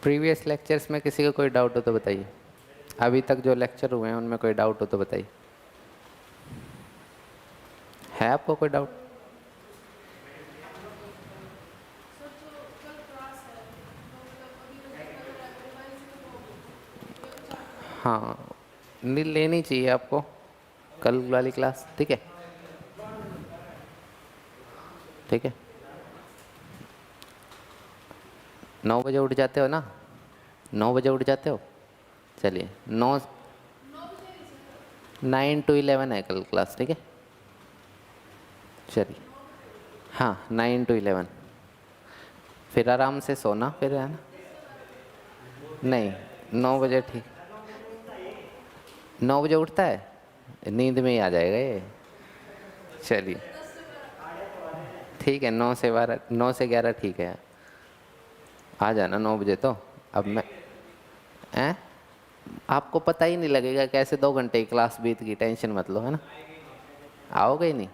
Previous lectures में किसी को कोई डाउट हो तो बताइए। अभी तक जो लेक्चर हुए हैं उनमें कोई डाउट हो तो बताइए। है आपको कोई डाउट? हाँ, लेनी चाहिए आपको कल वाली क्लास। ठीक है, ठीक है। 9 बजे उठ जाते हो ना? 9 बजे उठ जाते हो? चलिए 9 to 11 है कल क्लास। ठीक है, चलिए। हाँ, 9 to 11। फिर आराम से सोना फिर, है ना? नहीं, 9 बजे ठीक। 9 बजे उठता है? नींद में ही आ जाएगा ये। चलिए ठीक है, 9 से 12, 9 से 11 ठीक है। आ जाना 9 बजे। तो अब मैं आपको पता ही नहीं लगेगा कैसे 2 घंटे की क्लास बीत गई। टेंशन मत लो, है ना? आओगे ही नहीं?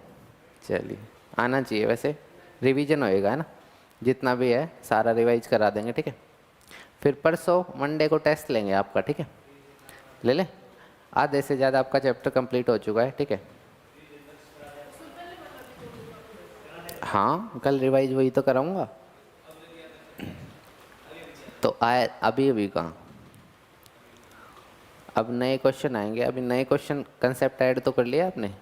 चलिए, आना चाहिए। वैसे रिवीजन होएगा, है ना? जितना भी है सारा रिवाइज करा देंगे। ठीक है, फिर परसों मंडे को टेस्ट लेंगे आपका। ठीक है, ले लें। आधे से ज़्यादा आपका चैप्टर कंप्लीट हो चुका है। ठीक है, हाँ कल रिवाइज वही तो कराऊंगा। तो आए अभी अभी कहाँ, अब नए क्वेश्चन आएंगे। अभी नए क्वेश्चन कंसेप्ट ऐड तो कर लिया आपने?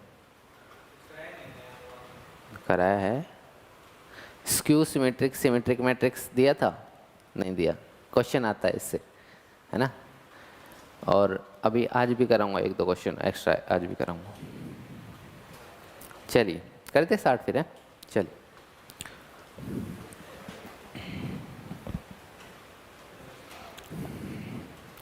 कराया है। स्क्यू सिमेट्रिक, सिमेट्रिक मैट्रिक्स दिया था? नहीं दिया। क्वेश्चन आता है इससे, है ना? और अभी आज भी कराऊंगा 1-2 क्वेश्चन एक्स्ट्रा, आज भी कराऊंगा। चलिए करते स्टार्ट फिर, है? चलिए।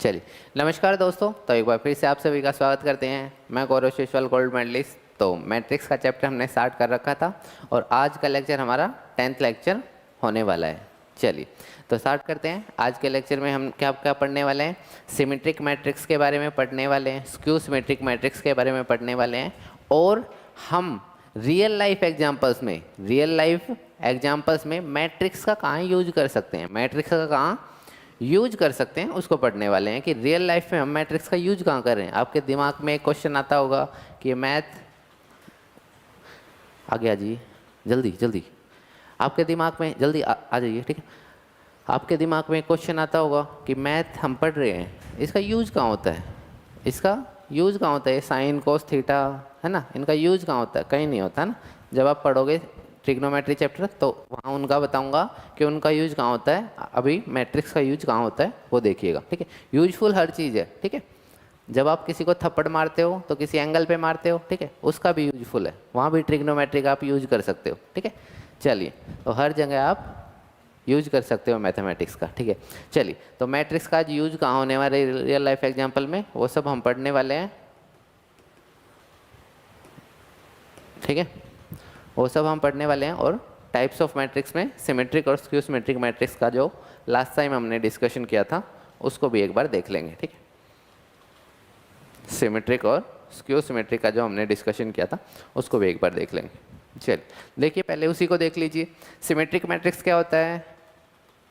चलिए, नमस्कार दोस्तों। तो एक बार फिर से आप सभी का स्वागत करते हैं। मैं गौरव शेषवाल, गोल्ड मेडलिस्ट। तो मैट्रिक्स का चैप्टर हमने स्टार्ट कर रखा था और आज का लेक्चर हमारा 10th लेक्चर होने वाला है। चलिए तो स्टार्ट करते हैं। आज के लेक्चर में हम क्या क्या पढ़ने वाले हैं? सिमेट्रिक मैट्रिक्स के बारे में पढ़ने वाले हैं, स्क्यू सिमेट्रिक मैट्रिक्स के बारे में पढ़ने वाले हैं, और हम रियल लाइफ एग्जाम्पल्स में मैट्रिक्स का कहाँ यूज कर सकते हैं, मैट्रिक्स का कहाँ यूज कर सकते हैं, उसको पढ़ने वाले हैं कि रियल लाइफ में हम मैट्रिक्स का यूज कहाँ कर रहे हैं। आपके दिमाग में एक क्वेश्चन आता होगा कि मैथ आ गया जी, जल्दी जल्दी आपके दिमाग में जल्दी आ जाइए। ठीक है, आपके दिमाग में एक क्वेश्चन आता होगा कि मैथ हम पढ़ रहे हैं, इसका यूज कहाँ होता है? इसका यूज कहाँ होता है? साइन कोस थीटा, है ना? इनका यूज कहाँ होता है? कहीं नहीं होता, है ना? जब आप पढ़ोगे ट्रिग्नोमेट्री चैप्टर तो वहाँ उनका बताऊंगा कि उनका यूज कहाँ होता है। अभी मैट्रिक्स का यूज कहाँ होता है वो देखिएगा। ठीक है, यूजफुल हर चीज़ है। ठीक है, जब आप किसी को थप्पड़ मारते हो तो किसी एंगल पे मारते हो, ठीक है, उसका भी यूजफुल है, वहाँ भी ट्रिग्नोमेट्री का आप यूज कर सकते हो। ठीक है, चलिए तो हर जगह आप यूज कर सकते हो मैथमेटिक्स का। ठीक है, चलिए तो मैट्रिक्स का आज यूज कहाँ होने वाले रियल लाइफ एग्जाम्पल में, वो सब हम पढ़ने वाले हैं। ठीक है, वो सब हम पढ़ने वाले हैं। और टाइप्स ऑफ मैट्रिक्स में सिमेट्रिक और स्क्यू सिमेट्रिक मैट्रिक्स का जो लास्ट टाइम हमने डिस्कशन किया था उसको भी एक बार देख लेंगे। ठीक है, सिमेट्रिक और स्क्यू सिमेट्रिक का जो हमने डिस्कशन किया था उसको भी एक बार देख लेंगे। चलिए देखिए, पहले उसी को देख लीजिए। सिमेट्रिक मैट्रिक्स क्या होता है?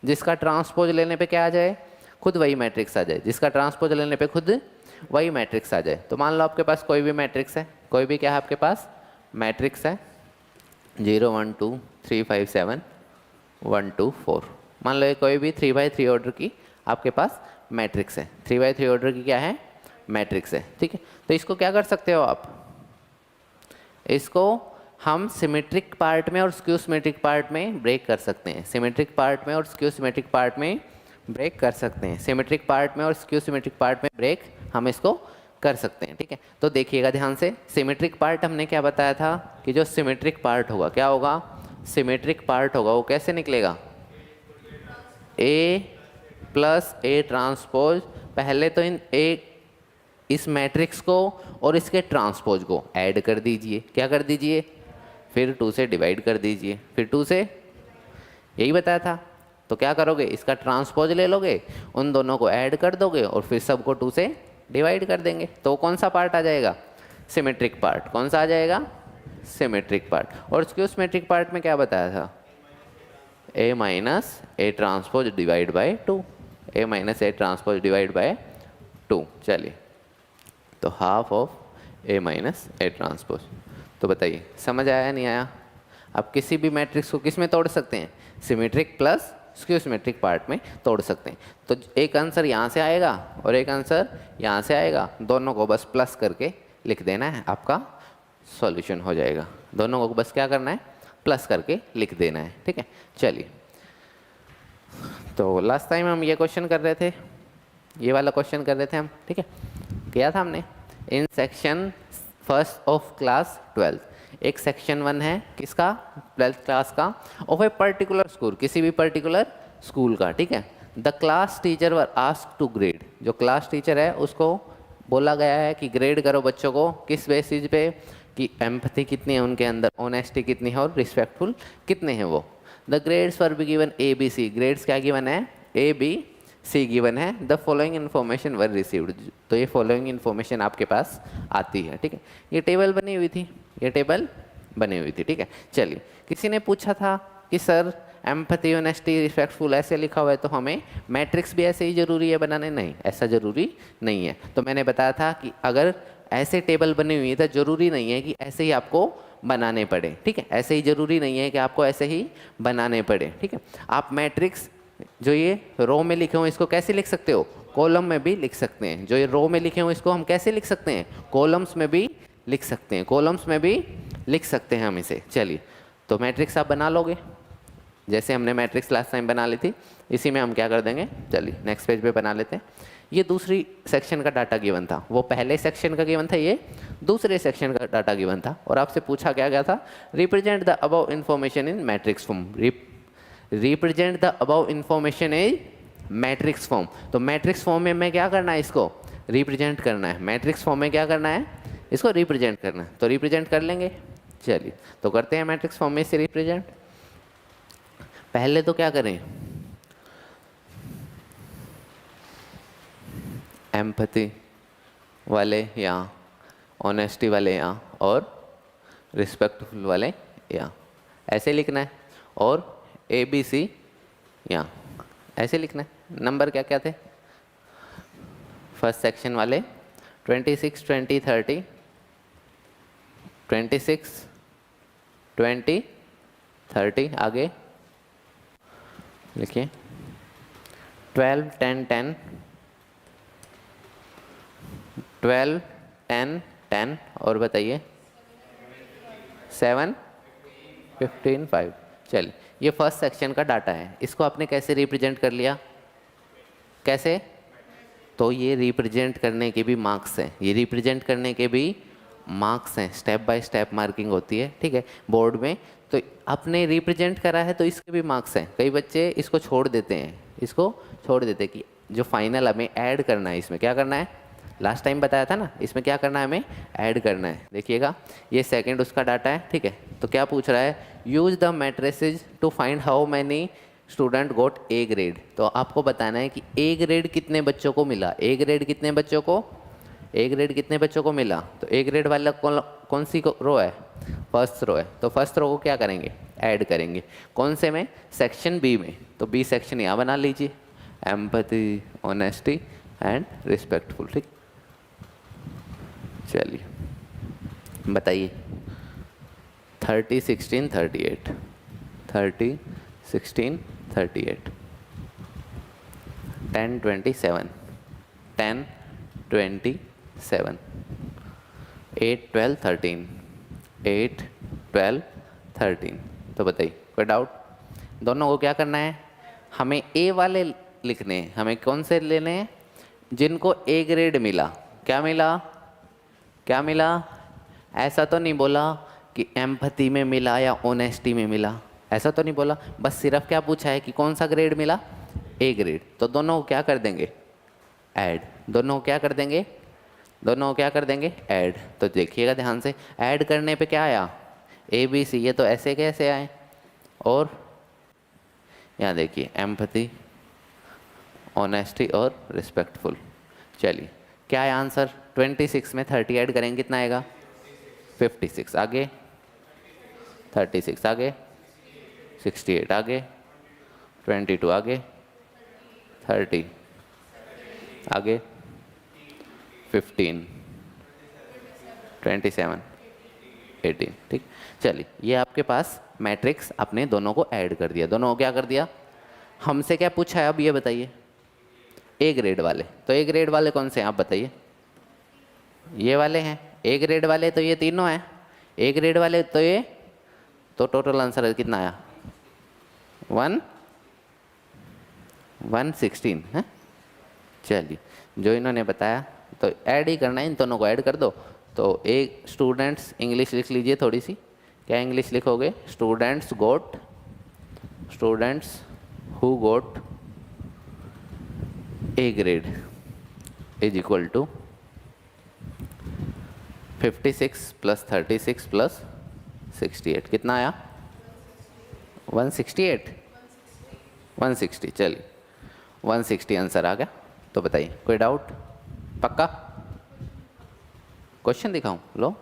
जिसका ट्रांसपोज लेने पे क्या आ जाए? खुद वही मैट्रिक्स आ जाए। जिसका ट्रांसपोज लेने पे खुद वही मैट्रिक्स आ जाए। तो मान लो आपके पास कोई भी मैट्रिक्स है, कोई भी क्या है आपके पास मैट्रिक्स है, 0 1 2 3 5 7 1 2 4। मान लो ये कोई भी 3x3 ऑर्डर की आपके पास मैट्रिक्स है। 3x3 ऑर्डर की क्या है? मैट्रिक्स है। ठीक है, तो इसको क्या कर सकते हो आप? इसको हम सिमेट्रिक पार्ट में और स्क्यू सिमेट्रिक पार्ट में ब्रेक कर सकते हैं। सिमेट्रिक पार्ट में और स्क्यू सिमेट्रिक पार्ट में ब्रेक कर सकते हैं। सिमेट्रिक पार्ट में और स्क्यू सिमेट्रिक पार्ट में ब्रेक हम इसको कर सकते हैं। ठीक है, तो देखिएगा ध्यान से। सिमेट्रिक पार्ट हमने क्या बताया था कि जो सिमेट्रिक पार्ट होगा क्या होगा? सिमेट्रिक पार्ट होगा वो कैसे निकलेगा? A plus A transpose. पहले तो इन A इस मैट्रिक्स को और इसके ट्रांसपोज को ऐड कर दीजिए। क्या कर दीजिए? फिर 2 से डिवाइड कर दीजिए, फिर 2 से, यही बताया था। तो क्या करोगे? इसका ट्रांसपोज ले लोगे, उन दोनों को ऐड कर दोगे और फिर सबको 2 से डिवाइड कर देंगे। तो कौन सा पार्ट आ जाएगा? Symmetric part. कौन सा आ जाएगा? Symmetric part. और उसके उस सिमेट्रिक पार्ट में क्या बताया था? a minus A transpose divide by 2, a minus A transpose divide by 2। चलिए, तो half of a minus A transpose. तो बताइए समझ आया नहीं आया? आप किसी भी मैट्रिक्स को किस में तोड़ सकते हैं? Symmetric plus skew symmetric part में तोड़ सकते हैं। तो एक आंसर यहाँ से आएगा और एक आंसर यहाँ से आएगा, दोनों को बस प्लस करके लिख देना है, आपका सॉल्यूशन हो जाएगा। दोनों को बस क्या करना है? प्लस करके लिख देना है। ठीक है, चलिए। तो लास्ट टाइम हम ये क्वेश्चन कर रहे थे, ये वाला क्वेश्चन कर रहे थे हम। ठीक है, किया था हमने in section first of class 12। एक सेक्शन 1 है किसका? 12th क्लास का, ऑफ ए पर्टिकुलर स्कूल, किसी भी पर्टिकुलर स्कूल का। ठीक है, the class teacher were asked to grade, जो क्लास टीचर है उसको बोला गया है कि ग्रेड करो बच्चों को, किस बेसिस पे? कि एम्पैथी कितनी है उनके अंदर, ऑनेस्टी कितनी है और रिस्पेक्टफुल कितने हैं वो। The grades for be given A B C, grades क्या गिवन है? ए बी सी गिवन है। The following information were received, तो ये फॉलोइंग इन्फॉर्मेशन आपके पास आती है। ठीक है, ये टेबल बनी हुई थी, ये टेबल बनी हुई थी। ठीक है, चलिए। किसी ने पूछा था कि सर एम्पैथी, ऑनेस्टी, रिस्पेक्टफुल ऐसे लिखा हुआ है, तो हमें मैट्रिक्स भी ऐसे ही ज़रूरी है बनाने? नहीं, ऐसा ज़रूरी नहीं है। तो मैंने बताया था कि अगर ऐसे टेबल बनी हुई है तो ज़रूरी नहीं है कि ऐसे ही आपको बनाने पड़े। ठीक है, ऐसे ही ज़रूरी नहीं है कि आपको ऐसे ही बनाने पड़े। ठीक है, आप मैट्रिक्स जो ये रो में लिखे हो इसको कैसे लिख सकते हो? कॉलम में भी लिख सकते हैं। जो ये रो में लिखे हो इसको हम कैसे लिख सकते हैं? कॉलम्स में भी लिख सकते हैं, कॉलम्स में भी लिख सकते हैं हम इसे। चलिए, तो मैट्रिक्स आप बना लोगे जैसे हमने मैट्रिक्स लास्ट टाइम बना ली थी, इसी में हम क्या कर देंगे? चलिए नेक्स्ट पेज पे बना लेते हैं। ये दूसरी सेक्शन का डाटा गिवन था, वो पहले सेक्शन का गिवन था, ये दूसरे सेक्शन का डाटा गिवन था। और आपसे पूछा क्या गया था? Represent the above information in matrix form. Represent the above information in matrix form. तो मैट्रिक्स फॉर्म में मैं क्या करना है? इसको रिप्रेजेंट करना है। मैट्रिक्स फॉर्म में क्या करना है? इसको रिप्रेजेंट करना है। तो रिप्रेजेंट कर लेंगे। चलिए, तो करते हैं मैट्रिक्स फॉर्म में इसे रिप्रेजेंट। पहले तो क्या करें? एम्पैथी वाले यहाँ, ऑनेस्टी वाले यहाँ और रिस्पेक्टफुल वाले यहाँ, ऐसे लिखना है। और ए बी सी यहाँ ऐसे लिखना है। नंबर क्या क्या थे फर्स्ट सेक्शन वाले? 26, 20, 30, 26, 20, 30। आगे लिखिए 12, 10, 10, 12, 10, 10 और बताइए 7, 15, 5। चलिए, ये फर्स्ट सेक्शन का डाटा है। इसको आपने कैसे रिप्रेजेंट कर लिया? कैसे? तो ये रिप्रेजेंट करने के भी मार्क्स हैं, ये रिप्रेजेंट करने के भी मार्क्स हैं, स्टेप बाय स्टेप मार्किंग होती है। ठीक है, बोर्ड में। तो आपने रिप्रेजेंट करा है तो इसके भी मार्क्स हैं। कई बच्चे इसको छोड़ देते हैं, इसको छोड़ देते हैं कि जो फाइनल हमें ऐड करना है, इसमें क्या करना है? लास्ट टाइम बताया था ना, इसमें क्या करना है? हमें ऐड करना है। देखिएगा, ये सेकंड उसका डाटा है। ठीक है, तो क्या पूछ रहा है? Use the matrices to find how many student got A grade. तो आपको बताना है कि ए ग्रेड कितने बच्चों को मिला। ए ग्रेड कितने बच्चों को? ए ग्रेड कितने बच्चों को मिला? तो ए ग्रेड वाला कौन सी रो है? फर्स्ट रो है। तो फर्स्ट रो को क्या करेंगे? ऐड करेंगे। कौन से में? सेक्शन बी में। तो बी सेक्शन यहाँ बना लीजिए, एम्पैथी, ऑनेस्टी एंड रिस्पेक्टफुल। ठीक, चलिए बताइए 30, 16, 38, 30, 16, 38, 10, 27, 10, 27, 8, 12, 13, 8, 12, 13। तो बताइए, कोई डाउट? दोनों को क्या करना है? हमें ए वाले लिखने हैं। हमें कौन से लेने हैं? जिनको ए ग्रेड मिला। क्या मिला? क्या मिला? ऐसा तो नहीं बोला कि एम्पैथी में मिला या ऑनेस्टी में मिला, ऐसा तो नहीं बोला। बस सिर्फ क्या पूछा है कि कौन सा ग्रेड मिला? ए ग्रेड। तो दोनों को क्या कर देंगे? ऐड। दोनों को क्या कर देंगे? दोनों को क्या कर देंगे, ऐड। तो देखिएगा ध्यान से, ऐड करने पे क्या आया, ABC, ये तो ऐसे कैसे आए, और यहाँ देखिए एम्पैथी, ऑनेस्टी और रिस्पेक्टफुल। चलिए क्या है आंसर, 26 में 30 ऐड करेंगे कितना आएगा, 56। आगे 36, आगे 68, आगे 22, आगे 30, आगे 15, 27, 18। ठीक, चलिए ये आपके पास मैट्रिक्स आपने दोनों को ऐड कर दिया। दोनों को क्या कर दिया, हमसे क्या पूछा है अब ये बताइए, ए ग्रेड वाले। तो ए ग्रेड वाले कौन से हैं आप बताइए, ये वाले हैं। ए ग्रेड वाले तो ये तीनों हैं, ए ग्रेड वाले तो ये, तो टोटल आंसर कितना आया, 116 है। चलिए जो इन्होंने बताया तो ऐड ही करना है, इन दोनों को ऐड कर दो। तो एक स्टूडेंट्स, इंग्लिश लिख लीजिए थोड़ी सी, क्या इंग्लिश लिखोगे, students who got A grade is equal to 56 + 36 + 68, कितना आया, 168, 160। चलिए 160 आंसर आ गया। तो बताइए कोई डाउट, पक्का क्वेश्चन दिखाऊं, लो।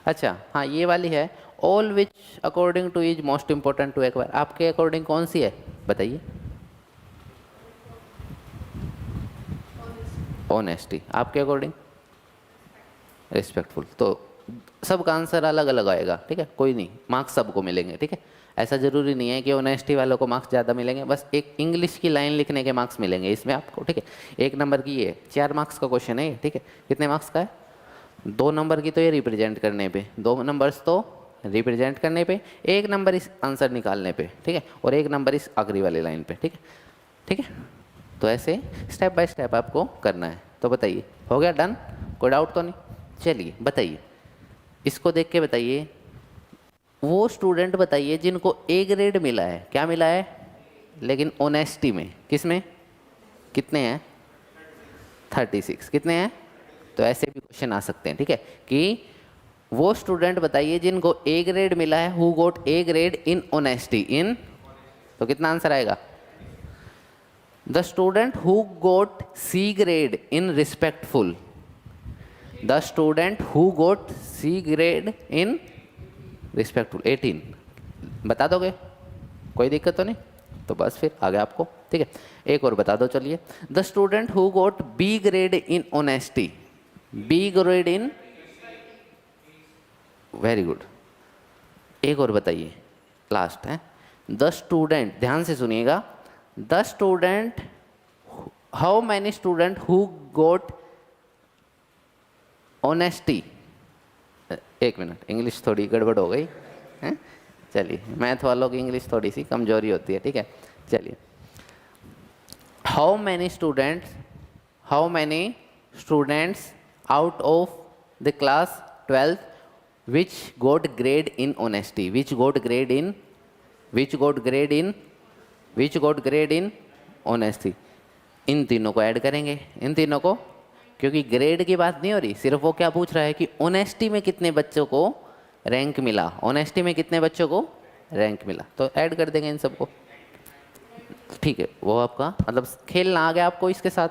अच्छा हाँ, ये वाली है, all which according to is most important to acquire, आपके अकॉर्डिंग कौन सी है बताइए, ऑनेस्टी, आपके अकॉर्डिंग रिस्पेक्टफुल। तो सबका आंसर अलग अलग आएगा, ठीक है, कोई नहीं, मार्क्स सबको मिलेंगे, ठीक है। ऐसा ज़रूरी नहीं है कि ऑनेस्टी वालों को मार्क्स ज़्यादा मिलेंगे, बस एक इंग्लिश की लाइन लिखने के मार्क्स मिलेंगे इसमें आपको, ठीक है। 1 नंबर की ये 4 मार्क्स का क्वेश्चन है ये, ठीक है। कितने मार्क्स का है, 2 नंबर की तो ये रिप्रेजेंट करने पे, 2 नंबर्स तो रिप्रेजेंट करने पे, 1 नंबर इस आंसर निकालने पे, ठीक है, और 1 नंबर इस आखिरी वाली लाइन पे, ठीक है, ठीक है। तो ऐसे स्टेप बाय स्टेप आपको करना है। तो बताइए हो गया डन, कोई डाउट तो नहीं। चलिए बताइए, इसको देख के बताइए, वो स्टूडेंट बताइए जिनको ए ग्रेड मिला है, क्या मिला है, लेकिन ऑनेस्टी में, किस में, कितने हैं, 36, कितने हैं। तो ऐसे भी क्वेश्चन आ सकते हैं, ठीक है, कि वो स्टूडेंट बताइए जिनको ए ग्रेड मिला है, who got A grade in honesty, in, तो कितना आंसर आएगा, the student who got C grade in respectful, the student who got C grade in respectful, 18। बता दोगे, कोई दिक्कत तो नहीं, तो बस फिर आ गया आपको, ठीक है। एक और बता दो चलिए, the student who got B grade in honesty, B grade in, very good. एक और बताइए, लास्ट है, द स्टूडेंट, ध्यान से सुनिएगा, the student, how many student who goat honesty, 1 minute, English थोड़ी गड़बड़ हो गई है, चलिए, मैथ वालों की इंग्लिश थोड़ी सी कमजोरी होती है, ठीक है। चलिए, how many students out of the class 12th which got grade in honesty, which got grade in honesty, in तीनों को ऐड करेंगे, इन तीनों को, क्योंकि ग्रेड की बात नहीं हो रही, सिर्फ वो क्या पूछ रहा है कि ऑनेस्टी में कितने बच्चों को रैंक मिला, ऑनेस्टी में कितने बच्चों को रैंक मिला, तो ऐड कर देंगे इन सबको, ठीक है। वो आपका मतलब खेलना आ गया आपको इसके साथ।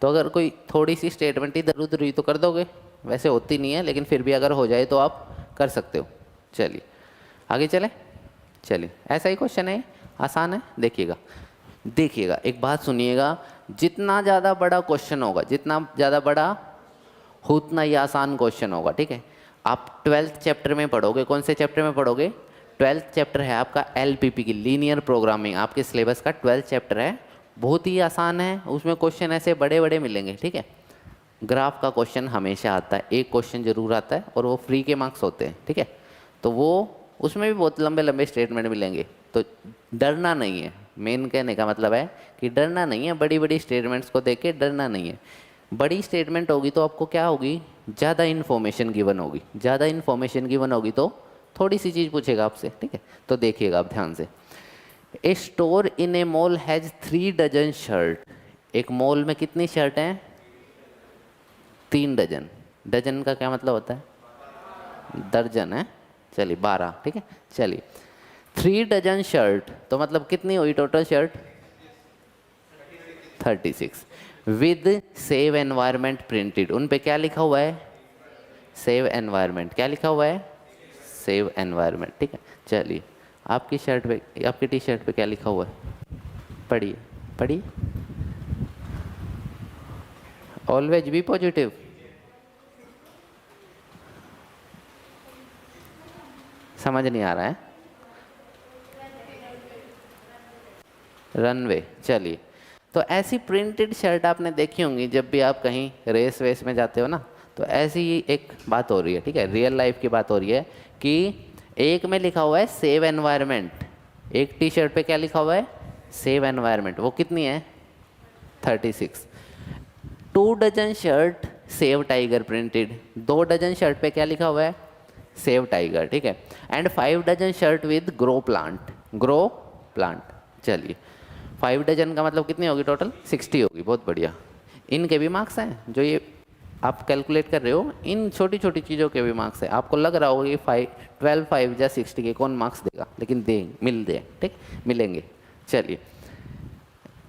तो अगर कोई थोड़ी सी स्टेटमेंट इधर उधर हुई तो कर दोगे, वैसे होती नहीं है, लेकिन फिर भी अगर हो जाए तो आप कर सकते हो। चलिए आगे चलें, चलिए ऐसा ही क्वेश्चन है, आसान है, देखिएगा एक बात सुनिएगा, जितना ज़्यादा बड़ा क्वेश्चन होगा, जितना ज़्यादा बड़ा उतना ही आसान क्वेश्चन होगा, ठीक है। आप 12th चैप्टर में पढ़ोगे, कौन से चैप्टर में पढ़ोगे, 12th चैप्टर है आपका LPP की, लीनियर प्रोग्रामिंग, आपके सिलेबस का 12th चैप्टर है, बहुत ही आसान है, उसमें क्वेश्चन ऐसे बड़े बड़े मिलेंगे, ठीक है। ग्राफ का क्वेश्चन हमेशा आता है, एक क्वेश्चन जरूर आता है, और वो फ्री के मार्क्स होते हैं, ठीक है। तो वो उसमें भी बहुत लंबे लंबे स्टेटमेंट मिलेंगे, तो डरना नहीं है, मेन कहने का मतलब है कि डरना नहीं है, बड़ी बड़ी स्टेटमेंट्स को देख के डरना नहीं है। बड़ी स्टेटमेंट होगी तो आपको क्या होगी, ज़्यादा इन्फॉर्मेशन गिवन होगी, ज़्यादा इन्फॉर्मेशन गिवन होगी तो थोड़ी सी चीज़ पूछेगा आपसे, ठीक है। तो देखिएगा आप ध्यान से, a store in a mall has 3 dozen shirt, एक मॉल में कितनी शर्ट हैं, 3 डजन, डजन का क्या मतलब होता है? दर्जन है, चलिए 12, ठीक है। चलिए 3 डजन शर्ट, तो मतलब कितनी हुई total shirt? 36 with save environment printed. उन पे क्या लिखा हुआ है? Save environment. क्या लिखा हुआ है? सेव एनवायरमेंट, ठीक है। चलिए आपकी शर्ट पे, आपकी टी शर्ट पे क्या लिखा हुआ है? पढ़िए पढ़िए। Always be positive. समझ नहीं आ रहा है? रनवे। चलिए तो ऐसी प्रिंटेड शर्ट आपने देखी होंगी जब भी आप कहीं रेस वेस में जाते हो ना, तो ऐसी ही एक बात हो रही है, ठीक है, रियल लाइफ की बात हो रही है कि एक में लिखा हुआ है सेव एनवायरनमेंट, एक टी शर्ट पे क्या लिखा हुआ है? Save environment. वो कितनी है? 36। 2 dozen shirt save tiger printed, 2 dozen shirt पे क्या लिखा हुआ है? सेव टाइगर, ठीक है। And 5 dozen shirt with grow plant, grow plant. चलिए 5 डजन का मतलब कितनी होगी टोटल? 60 होगी। बहुत बढ़िया। इनके भी मार्क्स हैं, जो ये आप कैलकुलेट कर रहे हो, इन छोटी छोटी चीज़ों के भी मार्क्स हैं। आपको लग रहा होगा कि 12 5 या 60 के कौन मार्क्स देगा, लेकिन मिल दे, ठीक, मिलेंगे। चलिए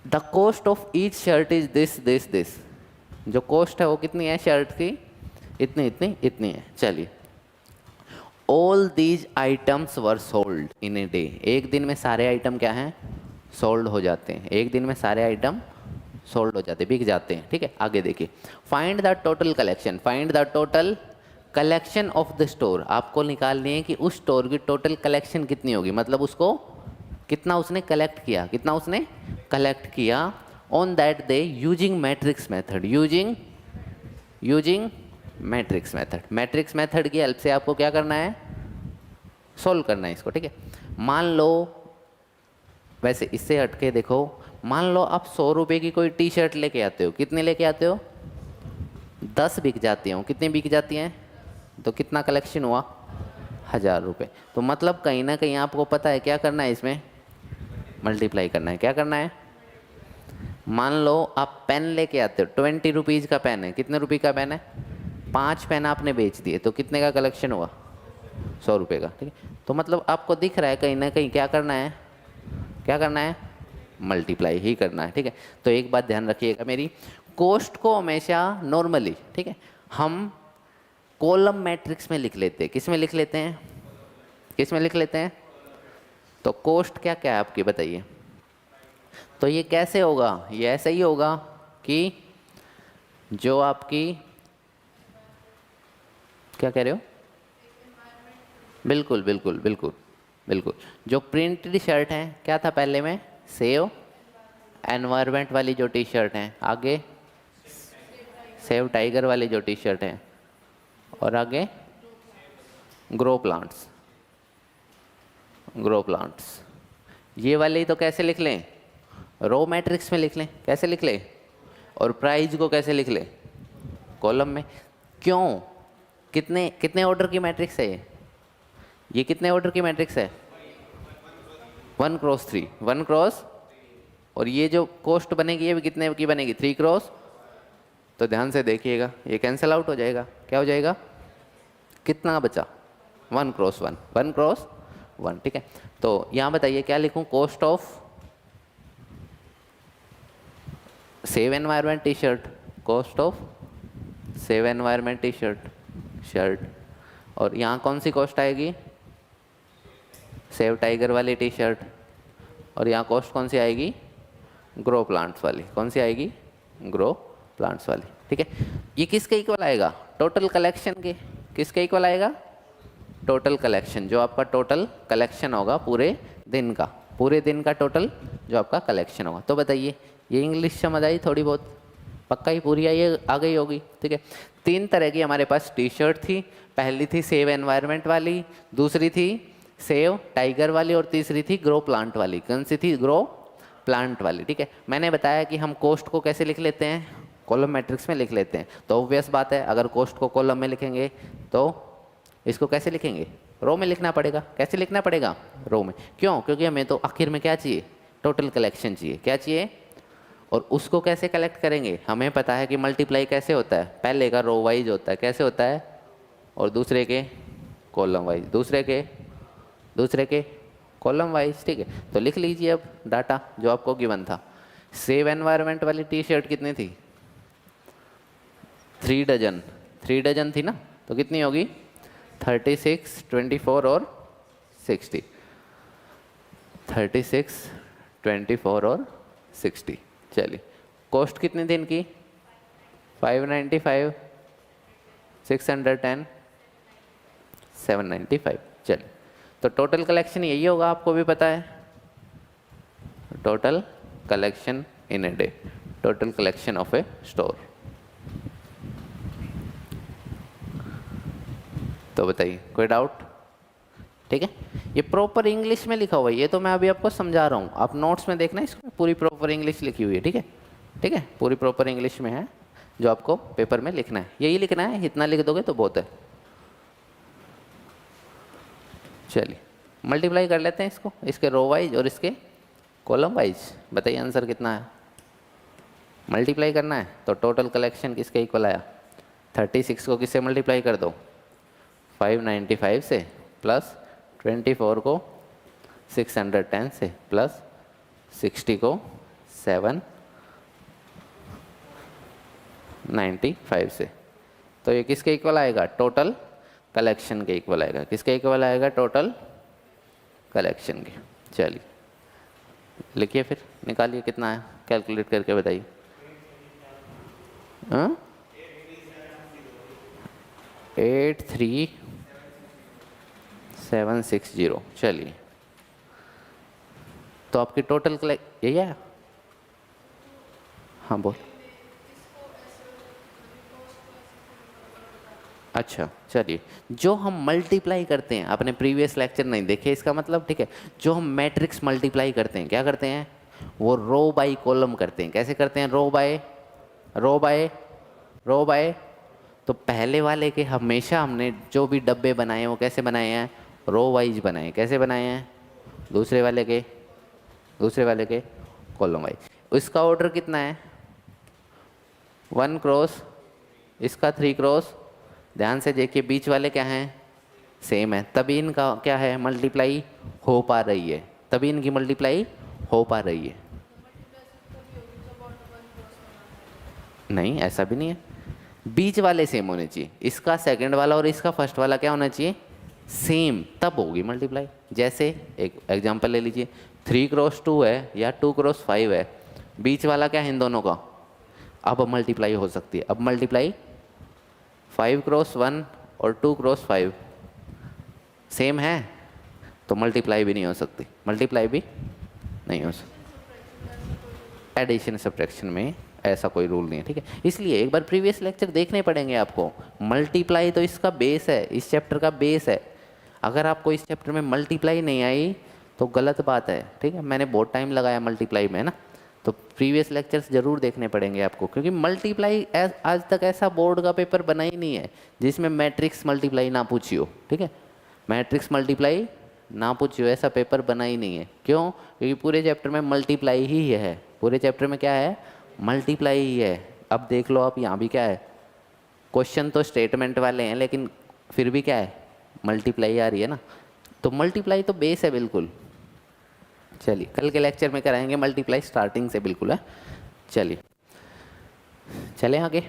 the cost of each shirt is this this this. जो कॉस्ट है वो कितनी है शर्ट की? इतनी इतनी इतनी है। चलिए all these items were sold in a day. एक दिन में सारे आइटम क्या हैं? सोल्ड हो जाते हैं। एक दिन में सारे आइटम सोल्ड हो जाते हैं, बिक जाते हैं, ठीक है। आगे देखिए find the total collection, find the total collection of the store. आपको निकालनी है कि उस स्टोर की टोटल कलेक्शन कितनी होगी, मतलब उसको कितना उसने कलेक्ट किया, कितना उसने कलेक्ट किया on that day using matrix method, using matrix method. Matrix method की हेल्प से आपको क्या करना है? सोल्व करना है इसको, ठीक है। मान लो, वैसे इससे हटके देखो, मान लो आप 100 रुपये की कोई टी शर्ट लेके आते हो, कितने लेके आते हो? 10 बिक जाती हैं। कितनी बिक जाती हैं? तो कितना कलेक्शन हुआ? 1000 रुपये। तो मतलब कहीं ना कहीं आपको पता है क्या करना है, इसमें मल्टीप्लाई करना है। क्या करना है? मान लो आप पेन लेके आते हो, 20 रुपीज़ का पेन है। कितने रुपये का पेन है? 5 पेन आपने बेच दिए, तो कितने का कलेक्शन हुआ? 100 रुपये का, ठीक है। तो मतलब आपको दिख रहा है कहीं ना कहीं क्या करना है? क्या करना है? मल्टीप्लाई ही करना है, ठीक है। तो एक बात ध्यान रखिएगा मेरी, कॉस्ट को हमेशा नॉर्मली, ठीक है, हम कॉलम मैट्रिक्स में लिख लेते हैं। किस में लिख लेते हैं? किस में लिख लेते हैं? तो कॉस्ट क्या क्या है आपकी बताइए। तो ये कैसे होगा? ये ऐसे ही होगा कि जो आपकी, क्या कह रहे हो? बिल्कुल बिल्कुल बिल्कुल बिल्कुल। जो प्रिंटेड शर्ट है क्या था पहले में? सेव एनवायरनमेंट वाली जो टी शर्ट है, आगे सेव टाइगर वाली जो टी शर्ट है, और आगे ग्रो प्लांट्स, ग्रो प्लांट्स। ये वाले तो कैसे लिख लें? रो मैट्रिक्स में लिख लें। कैसे लिख लें? और प्राइस को कैसे लिख लें? कॉलम में। क्यों? कितने कितने ऑर्डर की मैट्रिक्स है ये कितने ऑर्डर की मैट्रिक्स है? 1 क्रॉस 3, 1 क्रॉस। और ये जो कॉस्ट बनेगी ये भी कितने की बनेगी? 3 क्रॉस। तो ध्यान से देखिएगा, ये कैंसिल आउट हो जाएगा। क्या हो जाएगा? कितना बचा? 1 क्रॉस 1, 1 क्रॉस 1, ठीक है। तो यहाँ बताइए क्या लिखूँ? Cost of save environment T shirt, cost of save environment T shirt. और यहाँ कौन सी कॉस्ट आएगी? सेव टाइगर वाली टी शर्ट। और यहाँ कॉस्ट कौन सी आएगी? ग्रो प्लांट्स वाली। कौन सी आएगी? ग्रो प्लांट्स वाली, ठीक है। ये किसके इक्वल आएगा? टोटल कलेक्शन के। किसके इक्वल आएगा? टोटल कलेक्शन, जो आपका टोटल कलेक्शन होगा पूरे दिन का, पूरे दिन का टोटल जो आपका कलेक्शन होगा। तो बताइए ये इंग्लिश समझ आई थोड़ी बहुत? पक्का ही पूरी आई, आ गई होगी, ठीक है। 3 तरह की हमारे पास टी शर्ट थी। पहली थी सेव एनवायरनमेंट वाली, दूसरी थी सेव टाइगर वाली, और तीसरी थी ग्रो प्लांट वाली। कौन सी थी? ग्रो प्लांट वाली, ठीक है। मैंने बताया कि हम कॉस्ट को कैसे लिख लेते हैं? कॉलम मैट्रिक्स में लिख लेते हैं। तो ऑब्वियस बात है, अगर कॉस्ट को कॉलम में लिखेंगे तो इसको कैसे लिखेंगे? रो में लिखना पड़ेगा। कैसे लिखना पड़ेगा? रो में। क्यों? क्योंकि हमें तो आखिर में क्या चाहिए? टोटल कलेक्शन चाहिए। क्या चाहिए? और उसको कैसे कलेक्ट करेंगे, हमें पता है कि मल्टीप्लाई कैसे होता है, पहले का रो वाइज होता है, कैसे होता है, और दूसरे के कॉलम वाइज, दूसरे के कॉलम वाइज। ठीक है, तो लिख लीजिए अब डाटा जो आपको गिवन था। सेव एनवायरनमेंट वाली टी शर्ट कितनी थी, 3 डजन, 3 डजन थी ना, तो कितनी होगी 36, 24 और 60, 36, 24 और 60। चलिए कॉस्ट कितनी थी इनकी, 595, 610, 795। चलिए तो टोटल कलेक्शन यही होगा, आपको भी पता है, total collection in a day, total collection of A store. तो बताइए कोई डाउट? ठीक है, ये प्रॉपर इंग्लिश में लिखा हुआ है, ये तो मैं अभी आपको समझा रहा हूँ, आप नोट्स में देखना, इसमें पूरी प्रॉपर इंग्लिश लिखी हुई है। ठीक है, ठीक है, पूरी प्रॉपर इंग्लिश में है जो आपको पेपर में लिखना है, यही लिखना है, इतना लिख दोगे तो बहुत है। चलिए मल्टीप्लाई कर लेते हैं इसको, इसके रो वाइज और इसके कॉलम वाइज। बताइए आंसर कितना है, मल्टीप्लाई करना है तो टोटल कलेक्शन किसके इक्वल आया, 36 को किससे मल्टीप्लाई कर दो, 595 से, प्लस 24 को 610 से, प्लस 60 को 795 से, तो ये किसके इक्वल आएगा, टोटल कलेक्शन के इक्वल आएगा। किसके इक्वल आएगा, टोटल कलेक्शन के। चलिए लिखिए फिर, निकालिए कितना है, कैलकुलेट करके बताइए। 83760। चलिए तो आपकी टोटल कलेक्ट यही है। हाँ बोल। अच्छा चलिए, जो हम मल्टीप्लाई करते हैं, आपने प्रीवियस लेक्चर नहीं देखे इसका मतलब, ठीक है, जो हम मैट्रिक्स मल्टीप्लाई करते हैं क्या करते हैं, वो रो बाय कॉलम करते हैं। कैसे करते हैं, रो बाय रो बाय। तो पहले वाले के हमेशा हमने जो भी डब्बे बनाए हैं वो कैसे बनाए हैं, रो वाइज बनाए। कैसे बनाए हैं, दूसरे वाले के कॉलम वाइज। इसका ऑर्डर कितना है, 1 क्रॉस, इसका 3 क्रॉस। ध्यान से देखिए बीच वाले क्या हैं, सेम है, तभी इनका क्या है, मल्टीप्लाई हो पा रही है, तभी इनकी मल्टीप्लाई हो पा रही है। नहीं ऐसा भी नहीं है, बीच वाले सेम होने चाहिए, इसका सेकंड वाला और इसका फर्स्ट वाला क्या होना चाहिए, सेम, तब होगी मल्टीप्लाई। जैसे एक एग्जांपल ले लीजिए, 3 क्रॉस 2 है या 2 क्रॉस 5 है, बीच वाला क्या है इन दोनों का, अब मल्टीप्लाई हो सकती है। अब मल्टीप्लाई 5 क्रॉस 1 और 2 क्रॉस 5 सेम है तो मल्टीप्लाई भी नहीं हो सकती, मल्टीप्लाई भी नहीं हो सकती। एडिशन सब्ट्रैक्शन में ऐसा कोई रूल नहीं है, ठीक है। इसलिए एक बार प्रीवियस लेक्चर देखने पड़ेंगे आपको। मल्टीप्लाई तो इसका बेस है, इस चैप्टर का बेस है। अगर आपको इस चैप्टर में मल्टीप्लाई नहीं आई तो गलत बात है, ठीक है। मैंने बहुत टाइम लगाया मल्टीप्लाई में ना, तो प्रीवियस लेक्चर्स जरूर देखने पड़ेंगे आपको, क्योंकि मल्टीप्लाई आज तक ऐसा बोर्ड का पेपर बना ही नहीं है जिसमें मैट्रिक्स मल्टीप्लाई ना पूछी हो, ठीक है। मैट्रिक्स मल्टीप्लाई ना पूछी हो ऐसा पेपर बना ही नहीं है। क्यों? क्योंकि पूरे चैप्टर में मल्टीप्लाई ही है, पूरे चैप्टर में क्या है, मल्टीप्लाई ही है। अब देख लो आप, यहाँ भी क्या है, क्वेश्चन तो स्टेटमेंट वाले हैं लेकिन फिर भी क्या है, मल्टीप्लाई आ रही है ना, तो मल्टीप्लाई तो बेस है बिल्कुल। चलिए कल के लेक्चर में कराएंगे मल्टीप्लाई स्टार्टिंग से बिल्कुल है। चलिए चलें आगे।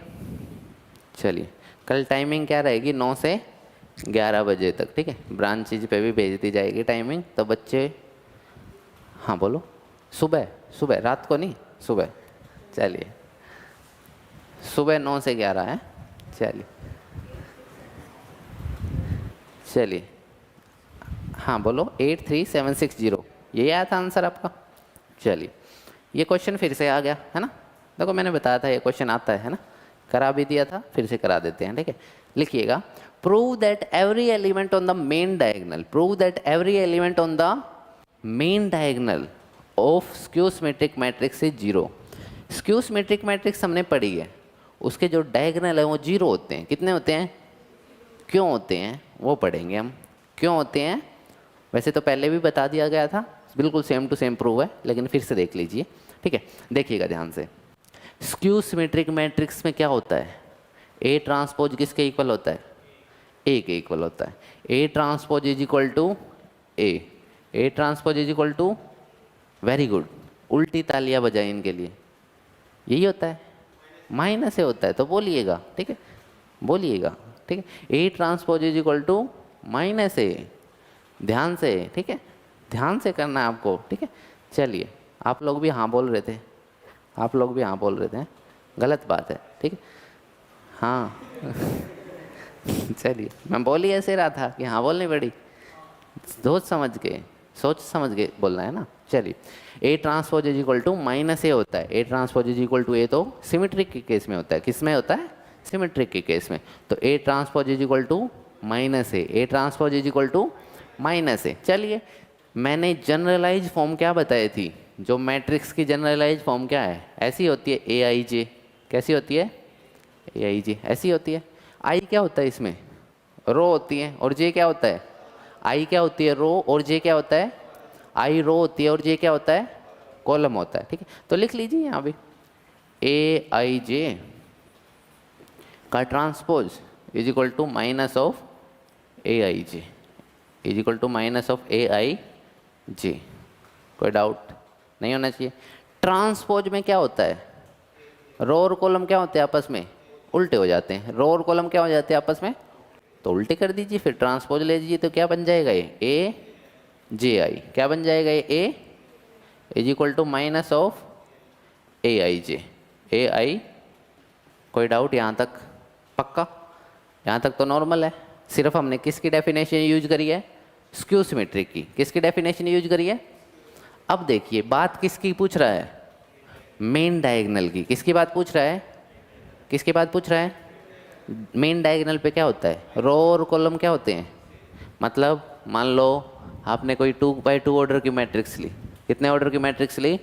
चलिए कल टाइमिंग क्या रहेगी, 9 से 11 बजे तक, ठीक है। ब्रांचेज पे भी भेज दी जाएगी टाइमिंग, तो बच्चे, हाँ बोलो, सुबह सुबह, रात को नहीं, सुबह। चलिए सुबह 9 से 11 है। चलिए चलिए, हाँ बोलो, 83760, यही आया था आंसर आपका। चलिए ये क्वेश्चन फिर से आ गया है ना, देखो मैंने बताया था ये क्वेश्चन आता है ना, करा भी दिया था, फिर से करा देते हैं, ठीक है। लिखिएगा, prove that every element on the main diagonal, prove that every element on the main diagonal of skew symmetric matrix is 0। Skew symmetric matrix हमने पढ़ी है, उसके जो डायगोनल है वो 0 होते हैं। कितने होते हैं, क्यों होते हैं वो पढ़ेंगे हम, क्यों होते हैं। वैसे तो पहले भी बता दिया गया था, बिल्कुल सेम टू सेम प्रूव है, लेकिन फिर से देख लीजिए। ठीक है, देखिएगा ध्यान से। स्क्यू सिमेट्रिक मैट्रिक्स में क्या होता है, ए ट्रांसपोज किसके इक्वल होता है, ए के इक्वल होता है। A transpose is equal to A transpose is equal to, very good, उल्टी तालियां बजाएं इनके लिए, यही होता है, माइनस ए होता है, तो बोलिएगा, ठीक है, बोलिएगा, ठीक है। A transpose is equal to minus A, ध्यान से, ठीक है, ध्यान से करना है आपको, ठीक है। चलिए, आप लोग भी हाँ बोल रहे थे, आप लोग भी हाँ बोल रहे थे, गलत बात है, ठीक है, हाँ चलिए, मैं बोल ही ऐसे रहा था कि हाँ बोलनी पड़ी, सोच समझ के बोलना है ना। चलिए, A transpose is equal to minus A होता है, A transpose is equal to A तो सिमेट्रिक के केस में होता है, किस में होता है, सिमेट्रिक के केस में। तो A transpose is equal to minus A transpose is equal to minus A. चलिए, मैंने जनरलाइज फॉर्म क्या बताई थी, जो मैट्रिक्स की जनरलाइज फॉर्म क्या है, ऐसी होती है ए आई जे, कैसी होती है, ए आई जे ऐसी होती है। आई क्या होता है इसमें, रो होती है, और जे क्या होता है, आई क्या होती है, रो, और जे क्या होता है, आई रो होती है, और जे क्या होता है, कॉलम होता है, ठीक है। तो लिख लीजिए यहाँ भी, ए आई जे का transpose is equal to minus of A I J, is equal to minus of A I J. कोई डाउट नहीं होना चाहिए। ट्रांसपोज में क्या होता है, रो और कॉलम क्या होते हैं आपस में, उल्टे हो जाते हैं, रो और कॉलम क्या हो जाते हैं आपस में, तो उल्टे कर दीजिए, फिर ट्रांसपोज ले लीजिए, तो क्या बन जाएगा ये, ए जे आई, क्या बन जाएगा ये, A is equal to minus of A I J, A I. कोई डाउट यहाँ तक, पक्का, यहाँ तक तो नॉर्मल है। सिर्फ हमने किसकी डेफिनेशन यूज करी है, स्क्यू सिमेट्रिक की, किसकी डेफिनेशन यूज करी है। अब देखिए, बात किसकी पूछ रहा है, मेन डायगोनल की, किसकी बात पूछ रहा है, किसकी बात पूछ रहा है, मेन डायगोनल पे क्या होता है, रो और कॉलम क्या होते हैं, मतलब मान लो आपने कोई 2x2 ऑर्डर की मैट्रिक्स ली, कितने ऑर्डर की मैट्रिक्स ली,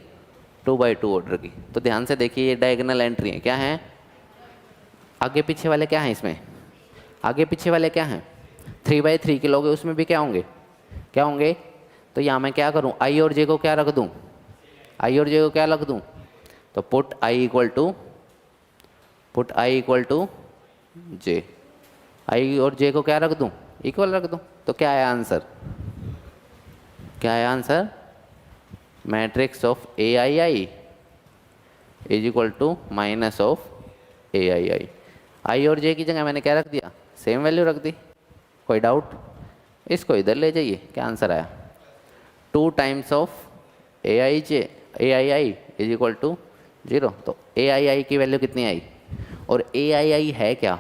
2x2 ऑर्डर की। तो ध्यान से देखिए, ये डायगोनल एंट्री है, क्या है, आगे पीछे वाले क्या हैं इसमें, आगे पीछे वाले क्या हैं, 3x3 के लोगे उसमें भी क्या होंगे, क्या होंगे। तो यहाँ मैं क्या करूँ, आई और जे को क्या रख दूँ, आई और जे को क्या रख दूँ, तो पुट आई इक्वल टू जे, आई और जे को क्या रख दूँ, इक्वल रख दूँ। तो क्या है आंसर, क्या है answer, matrix of A I I is equal to minus of A I I. I और जे की जगह मैंने क्या रख दिया, सेम वैल्यू रख दी। कोई डाउट, इसको इधर ले जाइए, क्या आंसर आया, 2 times of A I is equal to 0। तो ए आई आई की वैल्यू कितनी आई, और ए आई आई है क्या,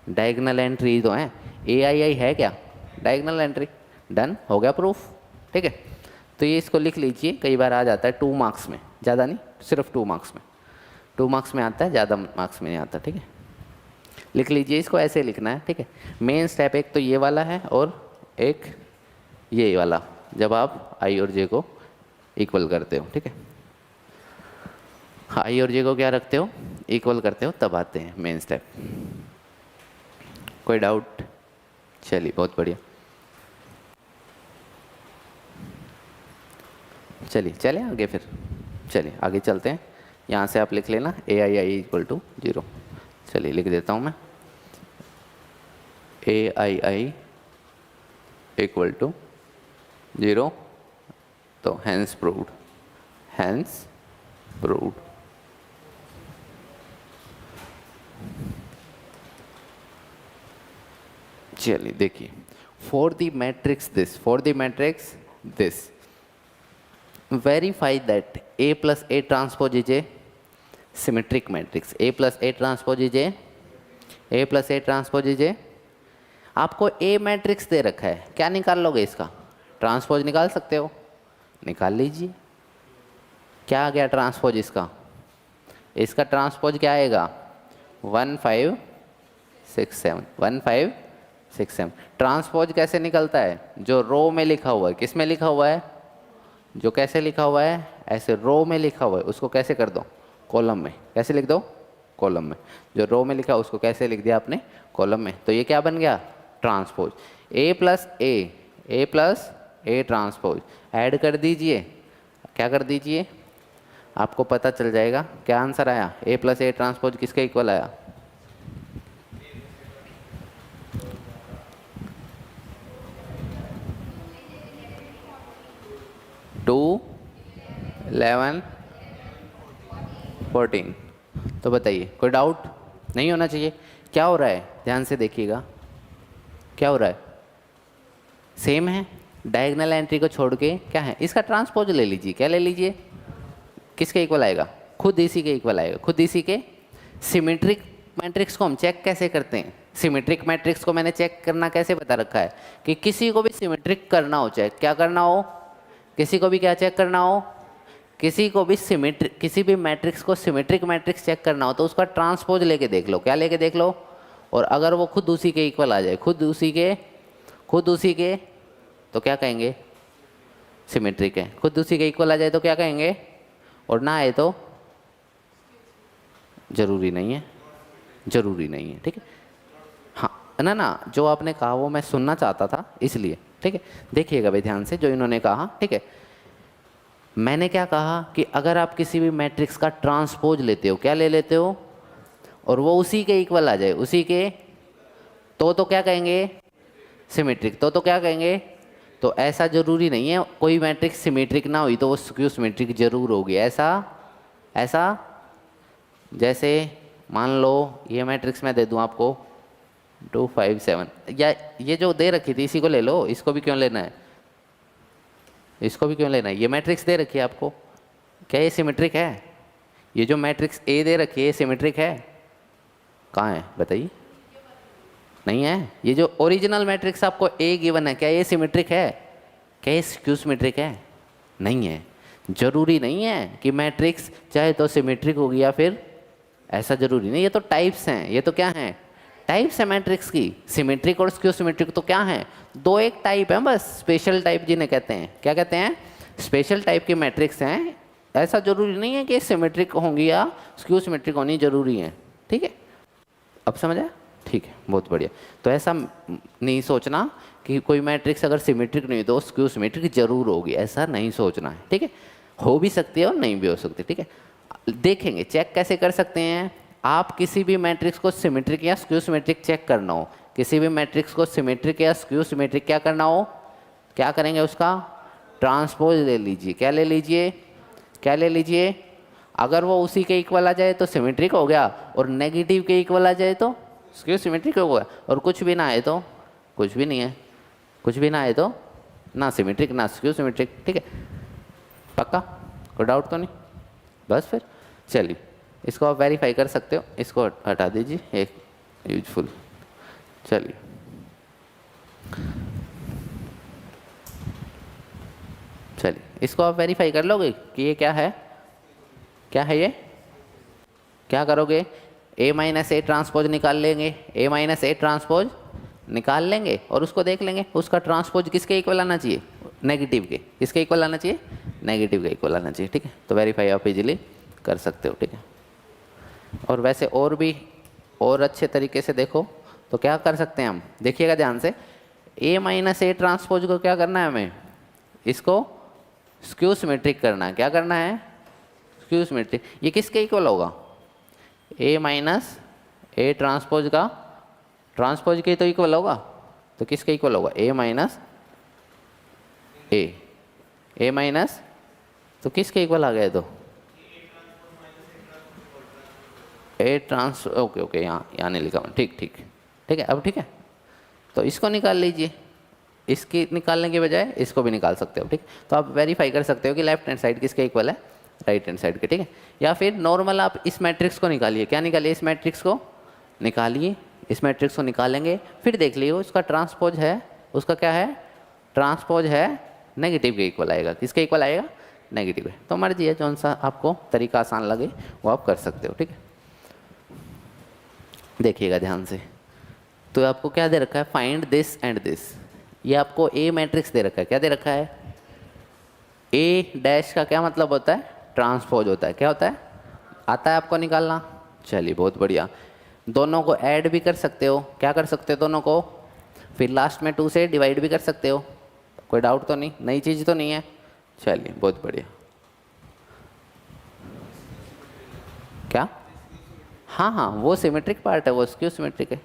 डायगोनल एंट्री तो है, ए आई आई है क्या, डायगोनल एंट्री। डन, हो गया प्रूफ, ठीक है। तो ये इसको लिख लीजिए, कई बार आ जाता है 2 मार्क्स में, ज़्यादा नहीं, सिर्फ 2 मार्क्स में, 2 मार्क्स में आता है, ज़्यादा मार्क्स में नहीं आता, ठीक है। लिख लीजिए, इसको ऐसे लिखना है, ठीक है। मेन स्टेप एक तो ये वाला है, और एक ये वाला, जब आप आई और जे को इक्वल करते हो, ठीक है, आई और जे को क्या रखते हो, इक्वल करते हो, तब आते हैं मेन स्टेप। कोई डाउट, चलिए बहुत बढ़िया, चलिए आगे, फिर चलिए आगे चलते हैं। यहाँ से आप लिख लेना ए आई आई इक्वल टू 0। चलिए लिख देता हूँ मैं, ए आई आई इक्वल टू 0, तो हैंस प्रूव्ड, हैंस प्रूव्ड। चलिए देखिए, for the matrix this verify that A plus A transpose is a symmetric matrix, A plus A transpose is a, आपको A matrix दे रखा है, क्या निकाल लोगे इसका, ट्रांसपोज निकाल सकते हो, निकाल लीजिए। क्या आ गया ट्रांसपोज इसका, इसका ट्रांसपोज क्या आएगा, 1567। ट्रांसपोज कैसे निकलता है, जो रो में लिखा हुआ है, किस में लिखा हुआ है, जो कैसे लिखा हुआ है, ऐसे रो में लिखा हुआ है, उसको कैसे कर दो, कॉलम में, कैसे लिख दो, कॉलम में। जो रो में लिखा है उसको कैसे लिख दिया आपने, कॉलम में। तो ये क्या बन गया, transpose. A plus A transpose add कर दीजिए, क्या कर दीजिए, आपको पता चल जाएगा क्या आंसर आया। ए प्लस ए ट्रांसपोज किसके इक्वल आया? टू 11 14। तो बताइए, कोई डाउट नहीं होना चाहिए। क्या हो रहा है ध्यान से देखिएगा, क्या हो रहा है? सेम है, डायगोनल एंट्री को छोड़ के क्या है, इसका ट्रांसपोज ले लीजिए। क्या ले लीजिए? किसके इक्वल आएगा? खुद इसी के इक्वल आएगा, खुद इसी के। सिमेट्रिक मैट्रिक्स को हम चेक कैसे करते हैं? सिमेट्रिक मैट्रिक्स को मैंने चेक करना कैसे बता रखा है कि किसी को भी सिमेट्रिक करना हो, चेक क्या करना हो, किसी को भी क्या चेक करना हो, किसी को भी सिमेट्रिक, किसी भी मैट्रिक्स को सिमेट्रिक मैट्रिक्स चेक करना हो तो उसका ट्रांसपोज लेके देख लो। क्या लेके देख लो? और अगर वो खुद उसी के इक्वल आ जाए, खुद उसी के, तो क्या कहेंगे? सिमेट्रिक है। खुद उसी के इक्वल आ जाए तो क्या कहेंगे? और ना आए तो जरूरी नहीं है, जरूरी नहीं है। ठीक है, हाँ ना ना, जो आपने कहा वो मैं सुनना चाहता था इसलिए। ठीक है, देखिएगा भाई ध्यान से जो इन्होंने कहा। ठीक है, मैंने क्या कहा कि अगर आप किसी भी मैट्रिक्स का ट्रांसपोज लेते हो, क्या ले लेते हो, और वो उसी के इक्वल आ जाए, उसी के, तो क्या कहेंगे? सिमेट्रिक। तो क्या कहेंगे? तो ऐसा जरूरी नहीं है कोई मैट्रिक्स सिमेट्रिक ना हुई तो वो स्क्यू सिमेट्रिक जरूर होगी। ऐसा जैसे मान लो ये मैट्रिक्स मैं दे दूं आपको 2 5 7, या ये जो दे रखी थी इसी को ले लो। इसको भी क्यों लेना है? इसको भी क्यों लेना है? ये मैट्रिक्स दे रखी है आपको, क्या ये सिमेट्रिक है? ये जो मैट्रिक्स ए दे रखी है सिमेट्रिक है? कहाँ है बताइए? नहीं है। ये जो ओरिजिनल मैट्रिक्स आपको ए गिवन है, क्या ये सिमेट्रिक है? क्या ये स्क्यू सिमेट्रिक है? नहीं है। जरूरी नहीं है कि मैट्रिक्स चाहे तो सिमेट्रिक होगी या फिर, ऐसा जरूरी नहीं। ये तो टाइप्स हैं, ये तो क्या हैं? टाइप्स है मैट्रिक्स की। सिमेट्रिक और स्क्यू सिमेट्रिक तो क्या है? दो एक टाइप है बस, स्पेशल टाइप जिन्हें कहते हैं। क्या कहते हैं? स्पेशल टाइप के मैट्रिक्स हैं। ऐसा जरूरी नहीं है कि सिमेट्रिक होंगी या स्क्यू सिमेट्रिक होनी जरूरी है। ठीक है, अब समझ आया? ठीक है, बहुत बढ़िया। तो ऐसा नहीं सोचना कि कोई मैट्रिक्स अगर सिमेट्रिक नहीं तो स्क्यू सिमेट्रिक जरूर होगी, ऐसा नहीं सोचना है। ठीक है, हो भी सकती है और नहीं भी हो सकती। ठीक है, देखेंगे चेक कैसे कर सकते हैं। आप किसी भी मैट्रिक्स को सिमेट्रिक या स्क्यू सिमेट्रिक चेक करना हो, किसी भी मैट्रिक्स को सिमेट्रिक या स्क्यू सिमेट्रिक क्या करना हो, क्या करेंगे? उसका ट्रांसपोज ले लीजिए। क्या ले लीजिए? क्या ले लीजिए? अगर वो उसी के इक्वल आ जाए तो सिमेट्रिक हो गया, और नेगेटिव के इक्वल आ जाए तो स्क्यू सिमेट्रिक हो गया, और कुछ भी ना आए तो कुछ भी नहीं है, कुछ भी ना आए तो ना सिमेट्रिक ना स्क्यू सिमेट्रिक। ठीक है, पक्का? कोई डाउट तो नहीं? बस फिर चलिए, इसको आप वेरीफाई कर सकते हो। इसको हटा दीजिए, एक यूजफुल। चलिए, इसको आप वेरीफाई कर लोगे कि ये क्या है? क्या है ये? क्या करोगे? ए माइनस ए ट्रांसपोज निकाल लेंगे, ए माइनस ए ट्रांसपोज निकाल लेंगे और उसको देख लेंगे उसका ट्रांसपोज किसके इक्वल आना चाहिए? नेगेटिव के। किसके इक्वल आना चाहिए? नेगेटिव के इक्वल आना चाहिए। ठीक है, तो वेरीफाई आप इजीली कर सकते हो। ठीक है, और वैसे और भी और अच्छे तरीके से देखो तो क्या कर सकते हैं हम, देखिएगा ध्यान से। ए माइनस ए ट्रांसपोज को क्या करना है हमें? इसको स्क्यू सिमेट्रिक करना है। क्या करना है? Skew symmetric. ये किसके इक्वल होगा? ए माइनस ए ट्रांसपोज का, ट्रांसपोज के तो इक्वल होगा, तो किसके इक्वल होगा? ए माइनस ए, ए माइनस, तो किसके इक्वल आ गया? तो ए ट्रांस, ओके यहाँ नहीं लिखा। ठीक ठीक ठीक है, अब ठीक है। तो इसको निकाल लीजिए, इसकी निकालने के बजाय इसको भी निकाल सकते हो। ठीक, तो आप वेरीफाई कर सकते हो कि लेफ्ट हैंड साइड किसके इक्वल है? राइट हैंड साइड के। ठीक है, या फिर नॉर्मल आप इस मैट्रिक्स को निकालिए। क्या निकालिए? इस मैट्रिक्स को निकालिए। इस मैट्रिक्स को निकालेंगे, फिर देख लियो उसका ट्रांसपोज है, उसका क्या है? ट्रांसपोज है नेगेटिव के इक्वल आएगा। किसके इक्वल आएगा? नेगेटिव है। तो मर्जी है, कौन सा आपको तरीका आसान लगे वो आप कर सकते हो। ठीक है, देखिएगा ध्यान से। तो आपको क्या दे रखा है? Find this and this. ये आपको ए मैट्रिक्स दे रखा है। क्या दे रखा है? ए डैश का क्या मतलब होता है? ट्रांसपोज होता है। क्या होता है? आता है आपको निकालना? चलिए, बहुत बढ़िया। दोनों को ऐड भी कर सकते हो। क्या कर सकते हो? दोनों को फिर लास्ट में 2 से डिवाइड भी कर सकते हो। कोई डाउट तो नहीं? नई चीज़ तो नहीं है? चलिए, बहुत बढ़िया। हाँ हाँ वो सिमेट्रिक पार्ट है, वो स्क्यू सिमेट्रिक है।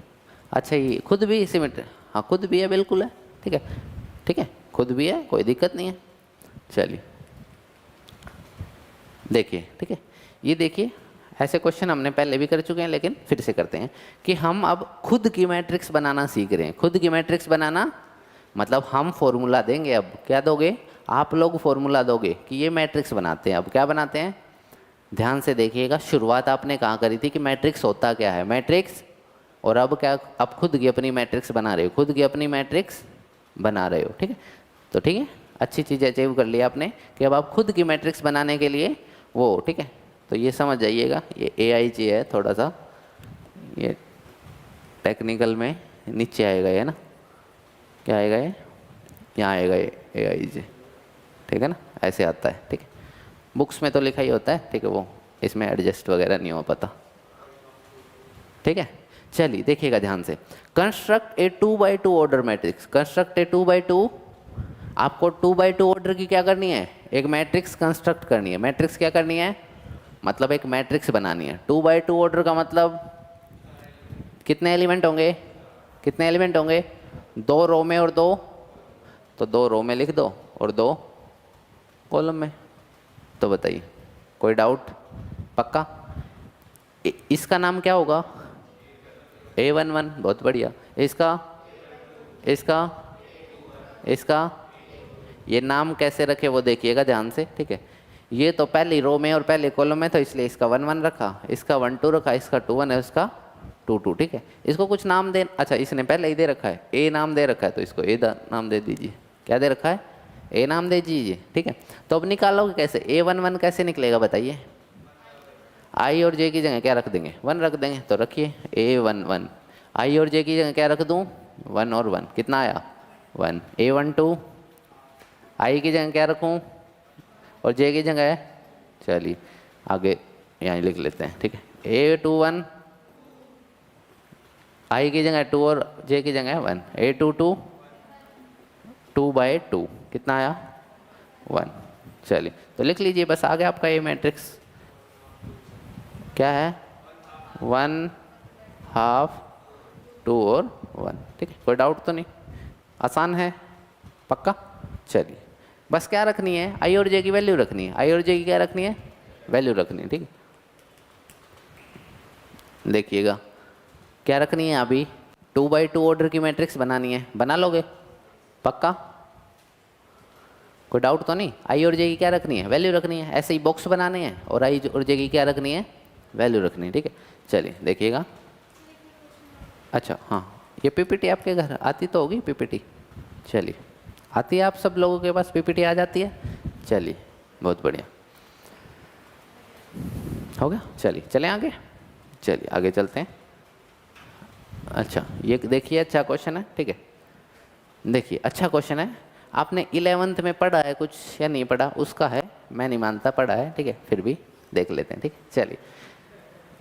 अच्छा ये खुद भी सिमेट्रिक, हाँ खुद भी है, बिल्कुल है, ठीक है, ठीक है, खुद भी है, कोई दिक्कत नहीं है। चलिए देखिए, ठीक है, ये देखिए ऐसे क्वेश्चन हमने पहले भी कर चुके हैं, लेकिन फिर से करते हैं कि हम अब खुद की मैट्रिक्स बनाना सीख रहे हैं। खुद की मैट्रिक्स बनाना मतलब हम फॉर्मूला देंगे। अब क्या दोगे आप लोग? फॉर्मूला दोगे कि ये मैट्रिक्स बनाते हैं। अब क्या बनाते हैं, ध्यान से देखिएगा, शुरुआत आपने कहाँ करी थी कि मैट्रिक्स होता क्या है, मैट्रिक्स, और अब क्या, आप खुद की अपनी मैट्रिक्स बना रहे हो, खुद की अपनी मैट्रिक्स बना रहे हो, ठीक है। तो ठीक है, अच्छी चीज़ अचीव कर लिया आपने कि अब आप खुद की मैट्रिक्स बनाने के लिए वो, ठीक है। तो ये समझ जाइएगा, ये AIJ है, थोड़ा सा ये टेक्निकल में नीचे आएगा ये ना, क्या आएगा ये, यहाँ आएगा ये AIJ, ठीक है ना, ऐसे आता है, ठीक है। बुक्स में तो लिखा ही होता है, ठीक है, वो इसमें एडजस्ट वगैरह नहीं हो पाता, ठीक है। चलिए देखिएगा ध्यान से, कंस्ट्रक्ट ए 2x2 ऑर्डर मैट्रिक्स। कंस्ट्रक्ट ए 2x2, आपको 2x2 ऑर्डर की क्या करनी है, एक मैट्रिक्स कंस्ट्रक्ट करनी है। मैट्रिक्स क्या करनी है, मतलब एक मैट्रिक्स बनानी है। 2x2 ऑर्डर का मतलब कितने एलिमेंट होंगे, कितने एलिमेंट होंगे, 2 रो में और 2, तो 2 रो में लिख दो और 2 कॉलम में। तो बताइए कोई डाउट, पक्का? इसका नाम क्या होगा, A11, बहुत बढ़िया। इसका इसका इसका ये नाम कैसे रखे वो देखिएगा ध्यान से, ठीक है। ये तो पहली रो में और पहले कॉलम में, तो इसलिए इसका 1 1 रखा, इसका 1 2 रखा, इसका 2 1 है, इसका 2 2, ठीक है। इसको कुछ नाम दे, अच्छा इसने पहले ही दे रखा है, A नाम दे रखा है, तो इसको A नाम दे दीजिए। क्या दे रखा है, A नाम दे दीजिए, ठीक है। तो अब निकालोगे कैसे, A11 कैसे निकलेगा बताइए? I और J की जगह क्या रख देंगे, 1 रख देंगे, तो रखिए A11। I और J की जगह क्या रख दूँ, 1 और 1, कितना आया 1। A12, I की जगह क्या रखूँ और J की जगह है, चलिए आगे यहाँ लिख लेते हैं, ठीक है। A21, I की जगह 2 और J की जगह है 1। A22 2/2, कितना आया 1। चलिए तो लिख लीजिए बस, आ गया आपका ये मैट्रिक्स। क्या है, 1 हाफ 2 और 1, ठीक है। कोई डाउट तो नहीं, आसान है, पक्का? चलिए बस क्या रखनी है, I और J की वैल्यू रखनी है। I और J की क्या रखनी है, वैल्यू रखनी है, ठीक है। देखिएगा क्या रखनी है, अभी 2x2 ऑर्डर की मैट्रिक्स बनानी है, बना लोगे पक्का? कोई डाउट तो नहीं? I और J की क्या रखनी है, वैल्यू रखनी है। ऐसे ही बॉक्स बनाने हैं और I और J की क्या रखनी है, वैल्यू रखनी है, ठीक है। चलिए देखिएगा, अच्छा हाँ, ये PPT आपके घर आती तो होगी PPT, चलिए आती है, आप सब लोगों के पास PPT आ जाती है, चलिए बहुत बढ़िया, हो गया। चलिए चलें आगे, चलिए आगे चलते हैं। अच्छा ये देखिए, अच्छा क्वेश्चन है, ठीक है। देखिए अच्छा क्वेश्चन है, आपने 11th में पढ़ा है कुछ या नहीं पढ़ा, उसका है, मैं नहीं मानता पढ़ा है, ठीक है, फिर भी देख लेते हैं, ठीक है। चलिए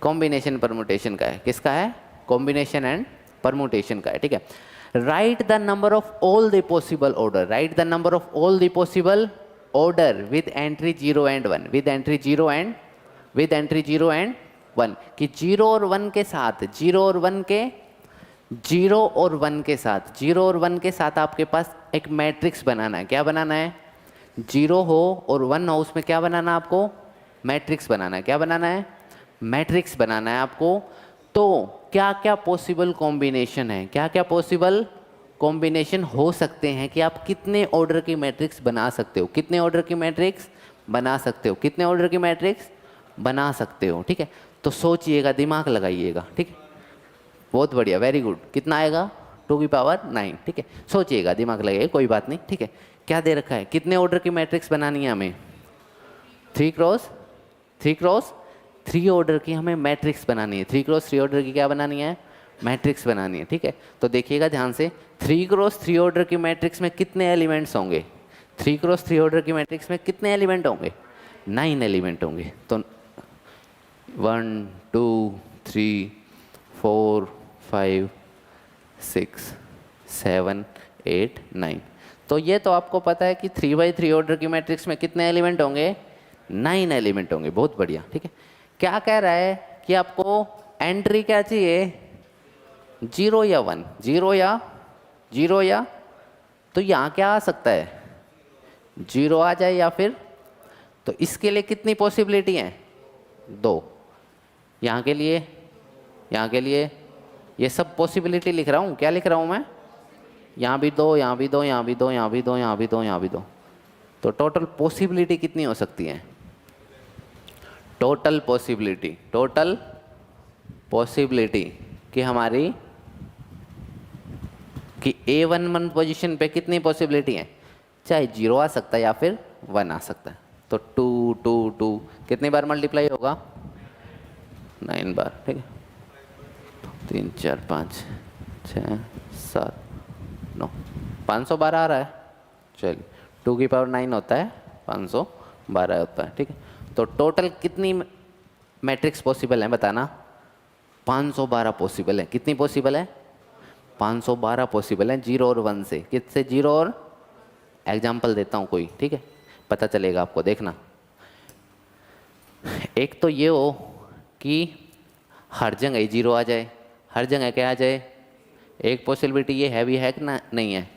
कॉम्बिनेशन परमुटेशन का है, किसका है, कॉम्बिनेशन एंड परमुटेशन का है, ठीक है। Right the number of all the possible order, right the number of all the possible order with entry 0 and 1, with entry 0 and 1, कि 0 और 1 के साथ, 0 और 1 के, 0 और 1 के साथ, 0 और 1 के साथ आपके पास एक मैट्रिक्स बनाना है। क्या बनाना है, 0 हो और 1 हो, उसमें क्या बनाना है आपको, मैट्रिक्स बनाना है। क्या बनाना है, मैट्रिक्स बनाना है आपको। तो क्या क्या पॉसिबल कॉम्बिनेशन है, क्या क्या पॉसिबल कॉम्बिनेशन हो सकते हैं कि आप कितने ऑर्डर की मैट्रिक्स बना सकते हो, कितने ऑर्डर की मैट्रिक्स बना सकते हो, कितने ऑर्डर की मैट्रिक्स बना सकते हो, ठीक है। तो सोचिएगा, दिमाग लगाइएगा, ठीक है, बहुत बढ़िया, वेरी गुड। कितना आएगा, 2⁹, ठीक है। सोचिएगा, दिमाग लगाइए, कोई बात नहीं, ठीक है। क्या दे रखा है, कितने ऑर्डर की मैट्रिक्स बनानी है हमें, 3x3 ऑर्डर की हमें मैट्रिक्स बनानी है। 3x3 ऑर्डर की क्या बनानी है, मैट्रिक्स बनानी है, ठीक है। तो देखिएगा ध्यान से, 3x3 ऑर्डर की मैट्रिक्स में कितने एलिमेंट्स होंगे, 3x3 ऑर्डर की मैट्रिक्स में कितने एलिमेंट होंगे, 9 एलिमेंट होंगे। तो 1 2 3 4 5 6 7 8 9। तो ये तो आपको पता है कि 3x3 ऑर्डर की मैट्रिक्स में कितने एलिमेंट होंगे, 9 एलिमेंट होंगे, बहुत बढ़िया, ठीक है। क्या कह रहा है कि आपको एंट्री क्या चाहिए, 0 या 1, 0 या तो यहाँ क्या आ सकता है, 0 आ जाए या फिर, तो इसके लिए कितनी पॉसिबिलिटी है, 2। यहाँ के लिए ये सब पॉसिबिलिटी लिख रहा हूँ, क्या लिख रहा हूँ मैं, यहाँ भी 2, यहाँ भी 2, यहाँ भी 2, यहाँ भी 2, यहाँ भी 2, यहाँ भी 2, तो टोटल पॉसिबिलिटी कितनी हो सकती है, टोटल पॉसिबिलिटी कि हमारी कि A11 पोजीशन पे कितनी पॉसिबिलिटी है, चाहे 0 आ सकता है या फिर 1 आ सकता है। तो 2 2 2 कितनी बार मल्टीप्लाई होगा, 9 बार, ठीक है, 3 4 5 6 7 9, 512 आ रहा है। चलिए 2 की पावर 9 होता है, 512 होता है, ठीक है। तो टोटल कितनी मैट्रिक्स पॉसिबल है बताना, 512 पॉसिबल है। कितनी पॉसिबल है, 512 पॉसिबल है, 0 और 1 से। किससे, 0 और, एग्जाम्पल देता हूँ कोई, ठीक है, पता चलेगा आपको, देखना। एक तो ये हो कि हर जगह 0 आ जाए, हर जगह क्या आ जाए, एक पॉसिबिलिटी ये है भी है कि ना, नहीं है,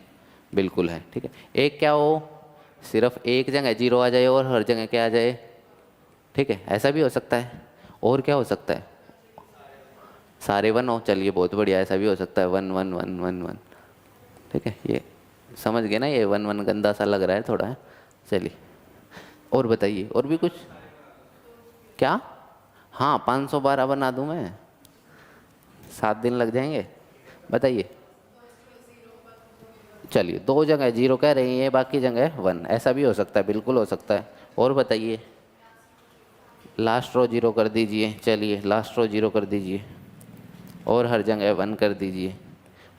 बिल्कुल है, ठीक है। एक क्या हो, सिर्फ एक जगह 0 आ जाए और हर जगह क्या आ जाए, ठीक है, ऐसा भी हो सकता है। और क्या हो सकता है, सारे 1 हो, चलिए बहुत बढ़िया, ऐसा भी हो सकता है, 1 1 1 1 1, ठीक है। ये समझ गए ना, ये 1 1 गंदा सा लग रहा है थोड़ा है। चलिए और बताइए, और भी कुछ, क्या, हाँ 512 बना दूँ मैं, 7 दिन लग जाएंगे, बताइए। चलिए 2 जगह 0 कह रही है, बाकी जगह 1, ऐसा भी हो सकता है, बिल्कुल हो सकता है। और बताइए, लास्ट रो 0 कर दीजिए, चलिए लास्ट रो 0 कर दीजिए और हर जगह 1 कर दीजिए।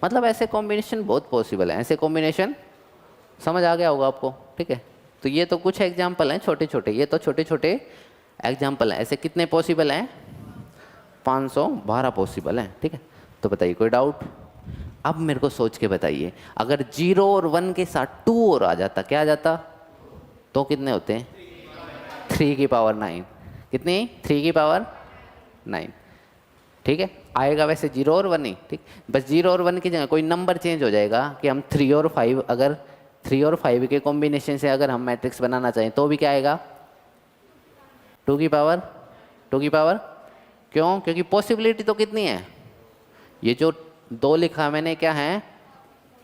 मतलब ऐसे कॉम्बिनेशन बहुत पॉसिबल है, ऐसे कॉम्बिनेशन समझ आ गया होगा आपको, ठीक है। तो ये तो कुछ एग्जाम्पल हैं छोटे छोटे, ये तो छोटे छोटे एग्जाम्पल हैं। ऐसे कितने पॉसिबल हैं, 512 पॉसिबल हैं, ठीक है। तो बताइए कोई डाउट, अब मेरे को सोच के बताइए, अगर 0 और 1 के साथ 2 और आ जाता, क्या आ जाता, तो कितने होते हैं, 3 की पावर 9, कितनी, 3 की पावर 9, ठीक है। आएगा वैसे 0 और 1 ही, ठीक, बस 0 और 1 की जगह कोई नंबर चेंज हो जाएगा कि हम 3 और 5, अगर 3 और 5 के कॉम्बिनेशन से अगर हम मैट्रिक्स बनाना चाहें तो भी क्या आएगा, 2 की पावर, क्यों, क्योंकि पॉसिबिलिटी तो कितनी है, ये जो 2 लिखा मैंने क्या है,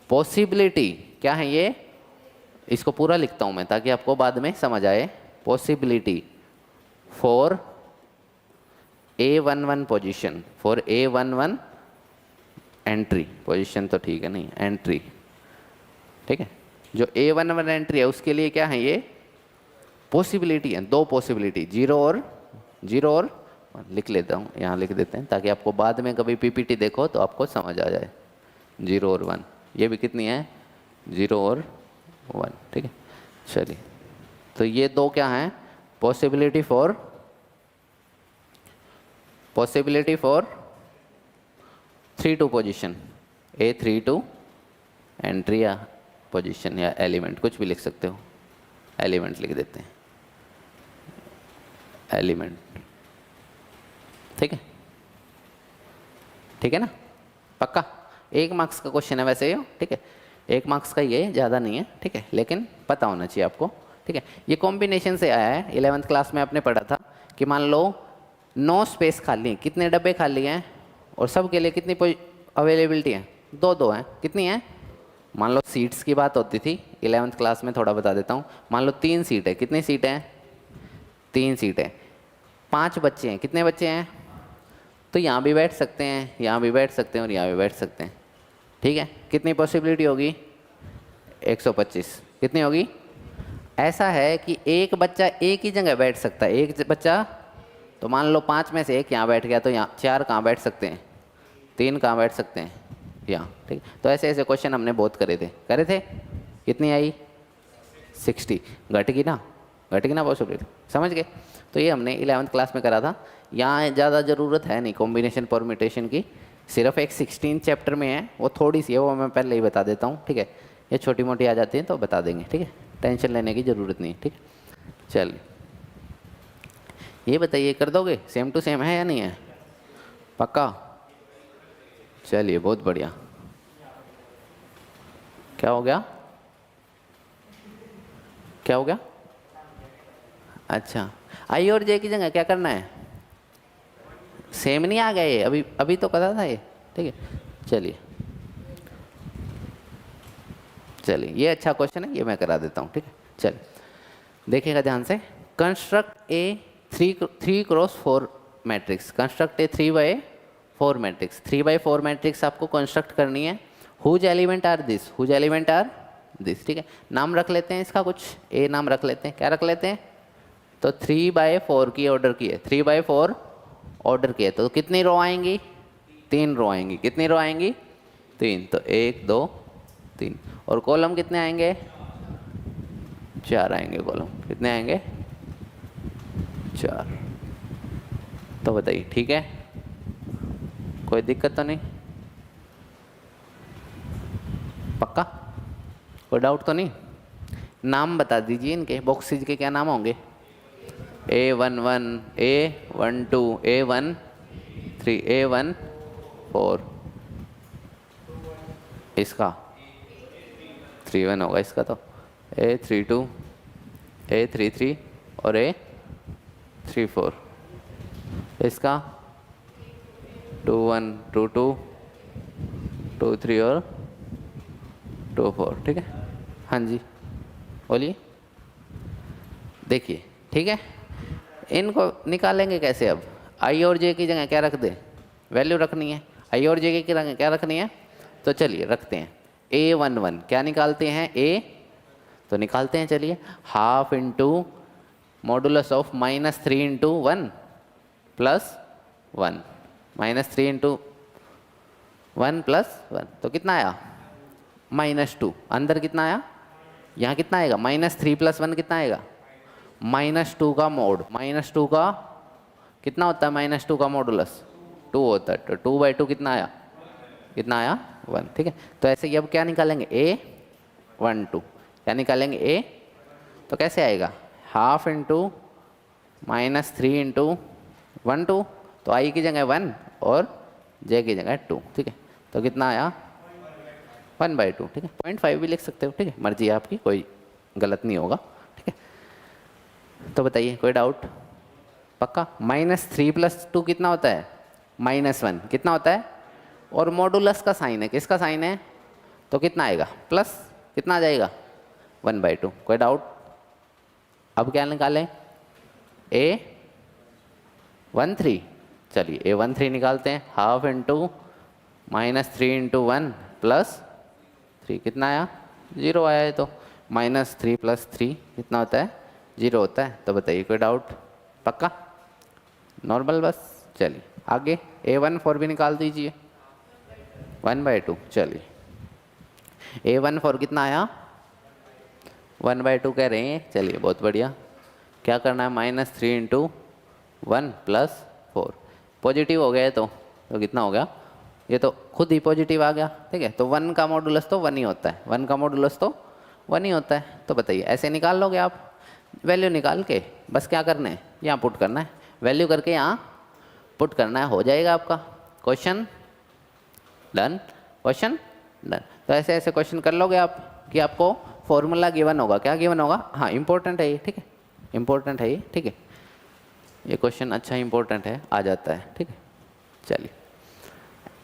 पॉसिबिलिटी क्या है ये, इसको पूरा लिखता हूं मैं ताकि आपको बाद में समझ आए। Possibility for A11 position, for A11 entry, position तो ठीक है नहीं, एंट्री, ठीक है। जो A11 एंट्री है उसके लिए क्या है, ये पॉसिबिलिटी है, 2 पॉसिबिलिटी, 0 और 1 लिख लेता हूँ, यहाँ लिख देते हैं ताकि आपको बाद में कभी PPT देखो तो आपको समझ आ जाए। 0 और 1, ये भी कितनी है, 0 और 1, ठीक है। चलिए तो ये 2 क्या हैं, possibility for 3 2 position, A32 entry या पोजीशन या एलिमेंट, कुछ भी लिख सकते हो, एलिमेंट लिख देते हैं, एलिमेंट, ठीक है ना, पक्का। 1 मार्क्स का क्वेश्चन है वैसे ये, ठीक है, 1 मार्क्स का ये, ज़्यादा नहीं है, ठीक है, लेकिन पता होना चाहिए आपको, ठीक है। ये कॉम्बिनेशन से आया है, 11th क्लास में आपने पढ़ा था कि मान लो 9 स्पेस खाली हैं, कितने डब्बे खाली हैं और सब के लिए कितनी अवेलेबिलिटी है, 2 2 हैं, कितनी है, मान लो सीट्स की बात होती थी 11th क्लास में, थोड़ा बता देता हूँ। मान लो 3 सीट है, कितनी सीट है, 3 सीट है, 5 बच्चे हैं, कितने बच्चे हैं, तो यहाँ भी बैठ सकते हैं, यहाँ भी बैठ सकते हैं और यहाँ भी बैठ सकते हैं, ठीक है। कितनी पॉसिबिलिटी होगी, 125, कितनी होगी, ऐसा है कि एक बच्चा एक ही जगह बैठ सकता है, एक बच्चा, तो मान लो 5 में से एक यहाँ बैठ गया, तो यहाँ 4 कहाँ बैठ सकते हैं, 3 कहाँ बैठ सकते हैं, यहाँ, ठीक। तो ऐसे ऐसे क्वेश्चन हमने बहुत करे थे, कितनी आई, 60, घट गई ना पॉसिबिलिटी, समझ गए। तो ये हमने 11th क्लास में करा था, यहाँ ज़्यादा ज़रूरत है नहीं कॉम्बिनेशन परम्यूटेशन की, सिर्फ एक 16 चैप्टर में है, वो थोड़ी सी है, वो मैं पहले ही बता देता हूँ, ठीक है। ये छोटी मोटी आ जाती है तो बता देंगे, ठीक है, टेंशन लेने की ज़रूरत नहीं, ठीक। चलिए ये बताइए, कर दोगे, सेम टू सेम है या नहीं है, पक्का? चलिए बहुत बढ़िया। क्या हो गया? क्या हो गया? अच्छा, आई और जे की जगह क्या करना है? सेम नहीं आ गया ये? अभी अभी तो पता था ये। ठीक है, चलिए चलिए, ये अच्छा क्वेश्चन है, ये मैं करा देता हूँ। ठीक है, चलिए देखिएगा ध्यान से। Construct a 3x4 matrix. Construct a 3x4 matrix. 3x4 matrix आपको कंस्ट्रक्ट करनी है। Whose element are this, whose element are this. ठीक है, नाम रख लेते हैं इसका कुछ, ए नाम रख लेते हैं। क्या रख लेते हैं? तो 3x4 की ऑर्डर की है, 3x4 ऑर्डर की है, तो कितनी रो आएंगी? 3 रो आएंगी। कितनी रो आएंगी? 3। तो 1 2 3। और कॉलम कितने आएंगे? 4 आएंगे कॉलम। कितने आएंगे? 4। तो बताइए, ठीक है, कोई दिक्कत तो नहीं? पक्का? कोई डाउट तो नहीं? नाम बता दीजिए इनके, बॉक्सेज के क्या नाम होंगे? A11, A12, A13, A14। इसका 31 होगा इसका, तो A32, A33 और A34। इसका 21, 22, 23 और 24। ठीक है, हाँ जी बोलिए। देखिए, ठीक है, इनको निकालेंगे कैसे? अब आई और जे की जगह क्या रख दे? वैल्यू रखनी है। आई और जे की जगह क्या रखनी है? तो चलिए रखते हैं A11। क्या निकालते हैं? ए तो निकालते हैं, चलिए। Half into modulus of -3 into 1 plus 1, -3 into 1 plus 1, तो कितना आया? -2। अंदर कितना आया? यहाँ कितना आएगा? -3 + 1 कितना आएगा? -2 का मोड। -2 का कितना होता है? -2 का मॉडुलस 2 होता है, तो 2/2 कितना आया? कितना आया? 1। ठीक है, तो ऐसे ही अब क्या निकालेंगे? A12। क्या निकालेंगे? A तो कैसे आएगा? हाफ इंटू -3 इंटू 1 2, तो आई की जगह 1 और जे की जगह 2। ठीक है, तो कितना आया? 1/2। ठीक है, 0.5 भी लिख सकते हो। ठीक है, मर्जी है आपकी, कोई गलत नहीं होगा। ठीक है, तो बताइए, कोई डाउट? पक्का? -3 + 2 कितना होता है? -1 कितना होता है? और मॉडुलस का साइन है, किसका साइन है? तो कितना आएगा? प्लस कितना आ जाएगा? 1/2। कोई डाउट? अब क्या निकालें? A13। चलिए A13 निकालते हैं। हाफ इंटू -3 इंटू 1 प्लस 3 कितना आया? 0 आया है। तो -3 + 3 कितना होता है? 0 होता है। तो बताइए, कोई डाउट? पक्का? नॉर्मल बस। चलिए आगे A14 भी निकाल दीजिए। 1/2। चलिए A14 कितना आया? 1/2 कह रहे हैं। चलिए बहुत बढ़िया। क्या करना है? -3 इंटू 1 प्लस 4। पॉजिटिव हो गया है, तो कितना हो गया? ये तो खुद ही पॉजिटिव आ गया। ठीक है, तो 1 का मॉडुलस तो 1 ही होता है। 1 का मॉडुलस तो 1 ही होता है। तो बताइए, ऐसे निकाल लोगे आप? वैल्यू निकाल के बस क्या करना है? यहाँ पुट करना है। वैल्यू करके यहाँ पुट करना है, हो जाएगा आपका क्वेश्चन डन। Question done. तो ऐसे ऐसे क्वेश्चन कर लोगे आप कि आपको फॉर्मूला गिवन होगा। क्या गिवन होगा? हाँ, इंपॉर्टेंट है ये। ठीक है, इंपॉर्टेंट है ये। ठीक है, ये क्वेश्चन अच्छा इंपॉर्टेंट है, आ जाता है। ठीक है, चलिए,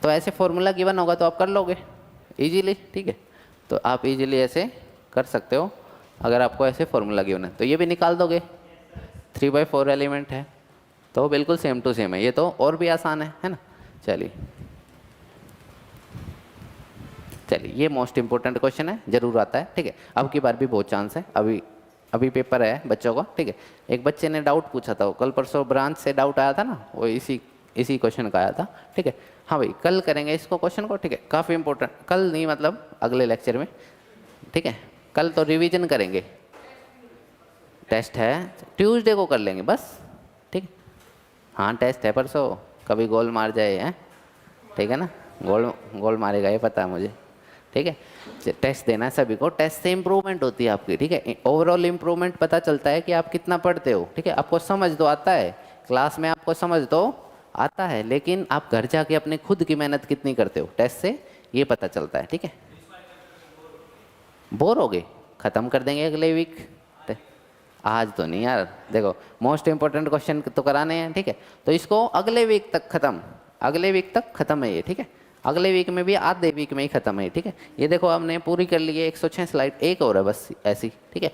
तो ऐसे फॉर्मूला गिवन होगा तो आप कर लोगे इजीली। ठीक है, तो आप इजीली ऐसे कर सकते हो अगर आपको ऐसे फॉर्मूला गिवन है। तो ये भी निकाल दोगे। 3/4 एलिमेंट है, तो बिल्कुल सेम टू सेम है। ये तो और भी आसान है ना? चलिए चलिए, ये मोस्ट इंपॉर्टेंट क्वेश्चन है, जरूर आता है। ठीक है, अब की बार भी बहुत चांस है। अभी पेपर है बच्चों का। ठीक है, एक बच्चे ने डाउट पूछा था, कल परसों ब्रांच से डाउट आया था ना, वो इसी क्वेश्चन का आया था। ठीक है, हाँ भाई, कल करेंगे इसको क्वेश्चन को। ठीक है, काफ़ी इंपॉर्टेंट। कल नहीं, मतलब अगले लेक्चर में। ठीक है, कल तो रिवीजन करेंगे। टेस्ट है, ट्यूसडे को कर लेंगे बस। ठीक है, हाँ टेस्ट है परसों, कभी गोल मार जाए हैं। ठीक है ना, गोल मारेगा ये पता है मुझे। ठीक है, टेस्ट देना है सभी को। टेस्ट से इम्प्रूवमेंट होती है आपकी। ठीक है, ओवरऑल इम्प्रूवमेंट पता चलता है कि आप कितना पढ़ते हो। ठीक है, आपको समझ तो आता है क्लास में, आपको समझ तो आता है, लेकिन आप घर जाके अपने खुद की मेहनत कितनी करते हो टेस्ट से ये पता चलता है। ठीक है, बोर हो गए, ख़त्म कर देंगे अगले वीक। आज तो नहीं यार, देखो मोस्ट इंपॉर्टेंट क्वेश्चन तो कराने हैं। ठीक है, तो इसको अगले वीक तक ख़त्म, अगले वीक तक ख़त्म है ये। ठीक है, अगले वीक में भी आधे वीक में ही ख़त्म है। ठीक है, ये देखो हमने पूरी कर ली है 106 स्लाइड, एक और है बस ऐसी। ठीक है,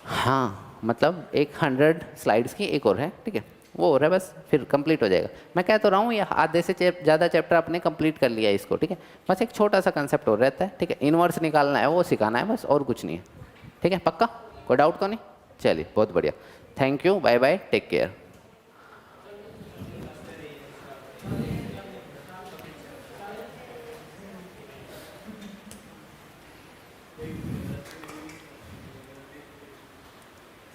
हाँ मतलब 100 स्लाइड्स की एक और है। ठीक है, वो हो रहा है बस, फिर कंप्लीट हो जाएगा। मैं कह तो रहा हूँ ये आधे से ज़्यादा चैप्टर आपने कंप्लीट कर लिया है इसको। ठीक है, बस एक छोटा सा कंसेप्ट और रहता है। ठीक है, इन्वर्स निकालना है वो सिखाना है बस, और कुछ नहीं है। ठीक है, पक्का, कोई डाउट तो नहीं? चलिए बहुत बढ़िया, thank you, bye bye, take care.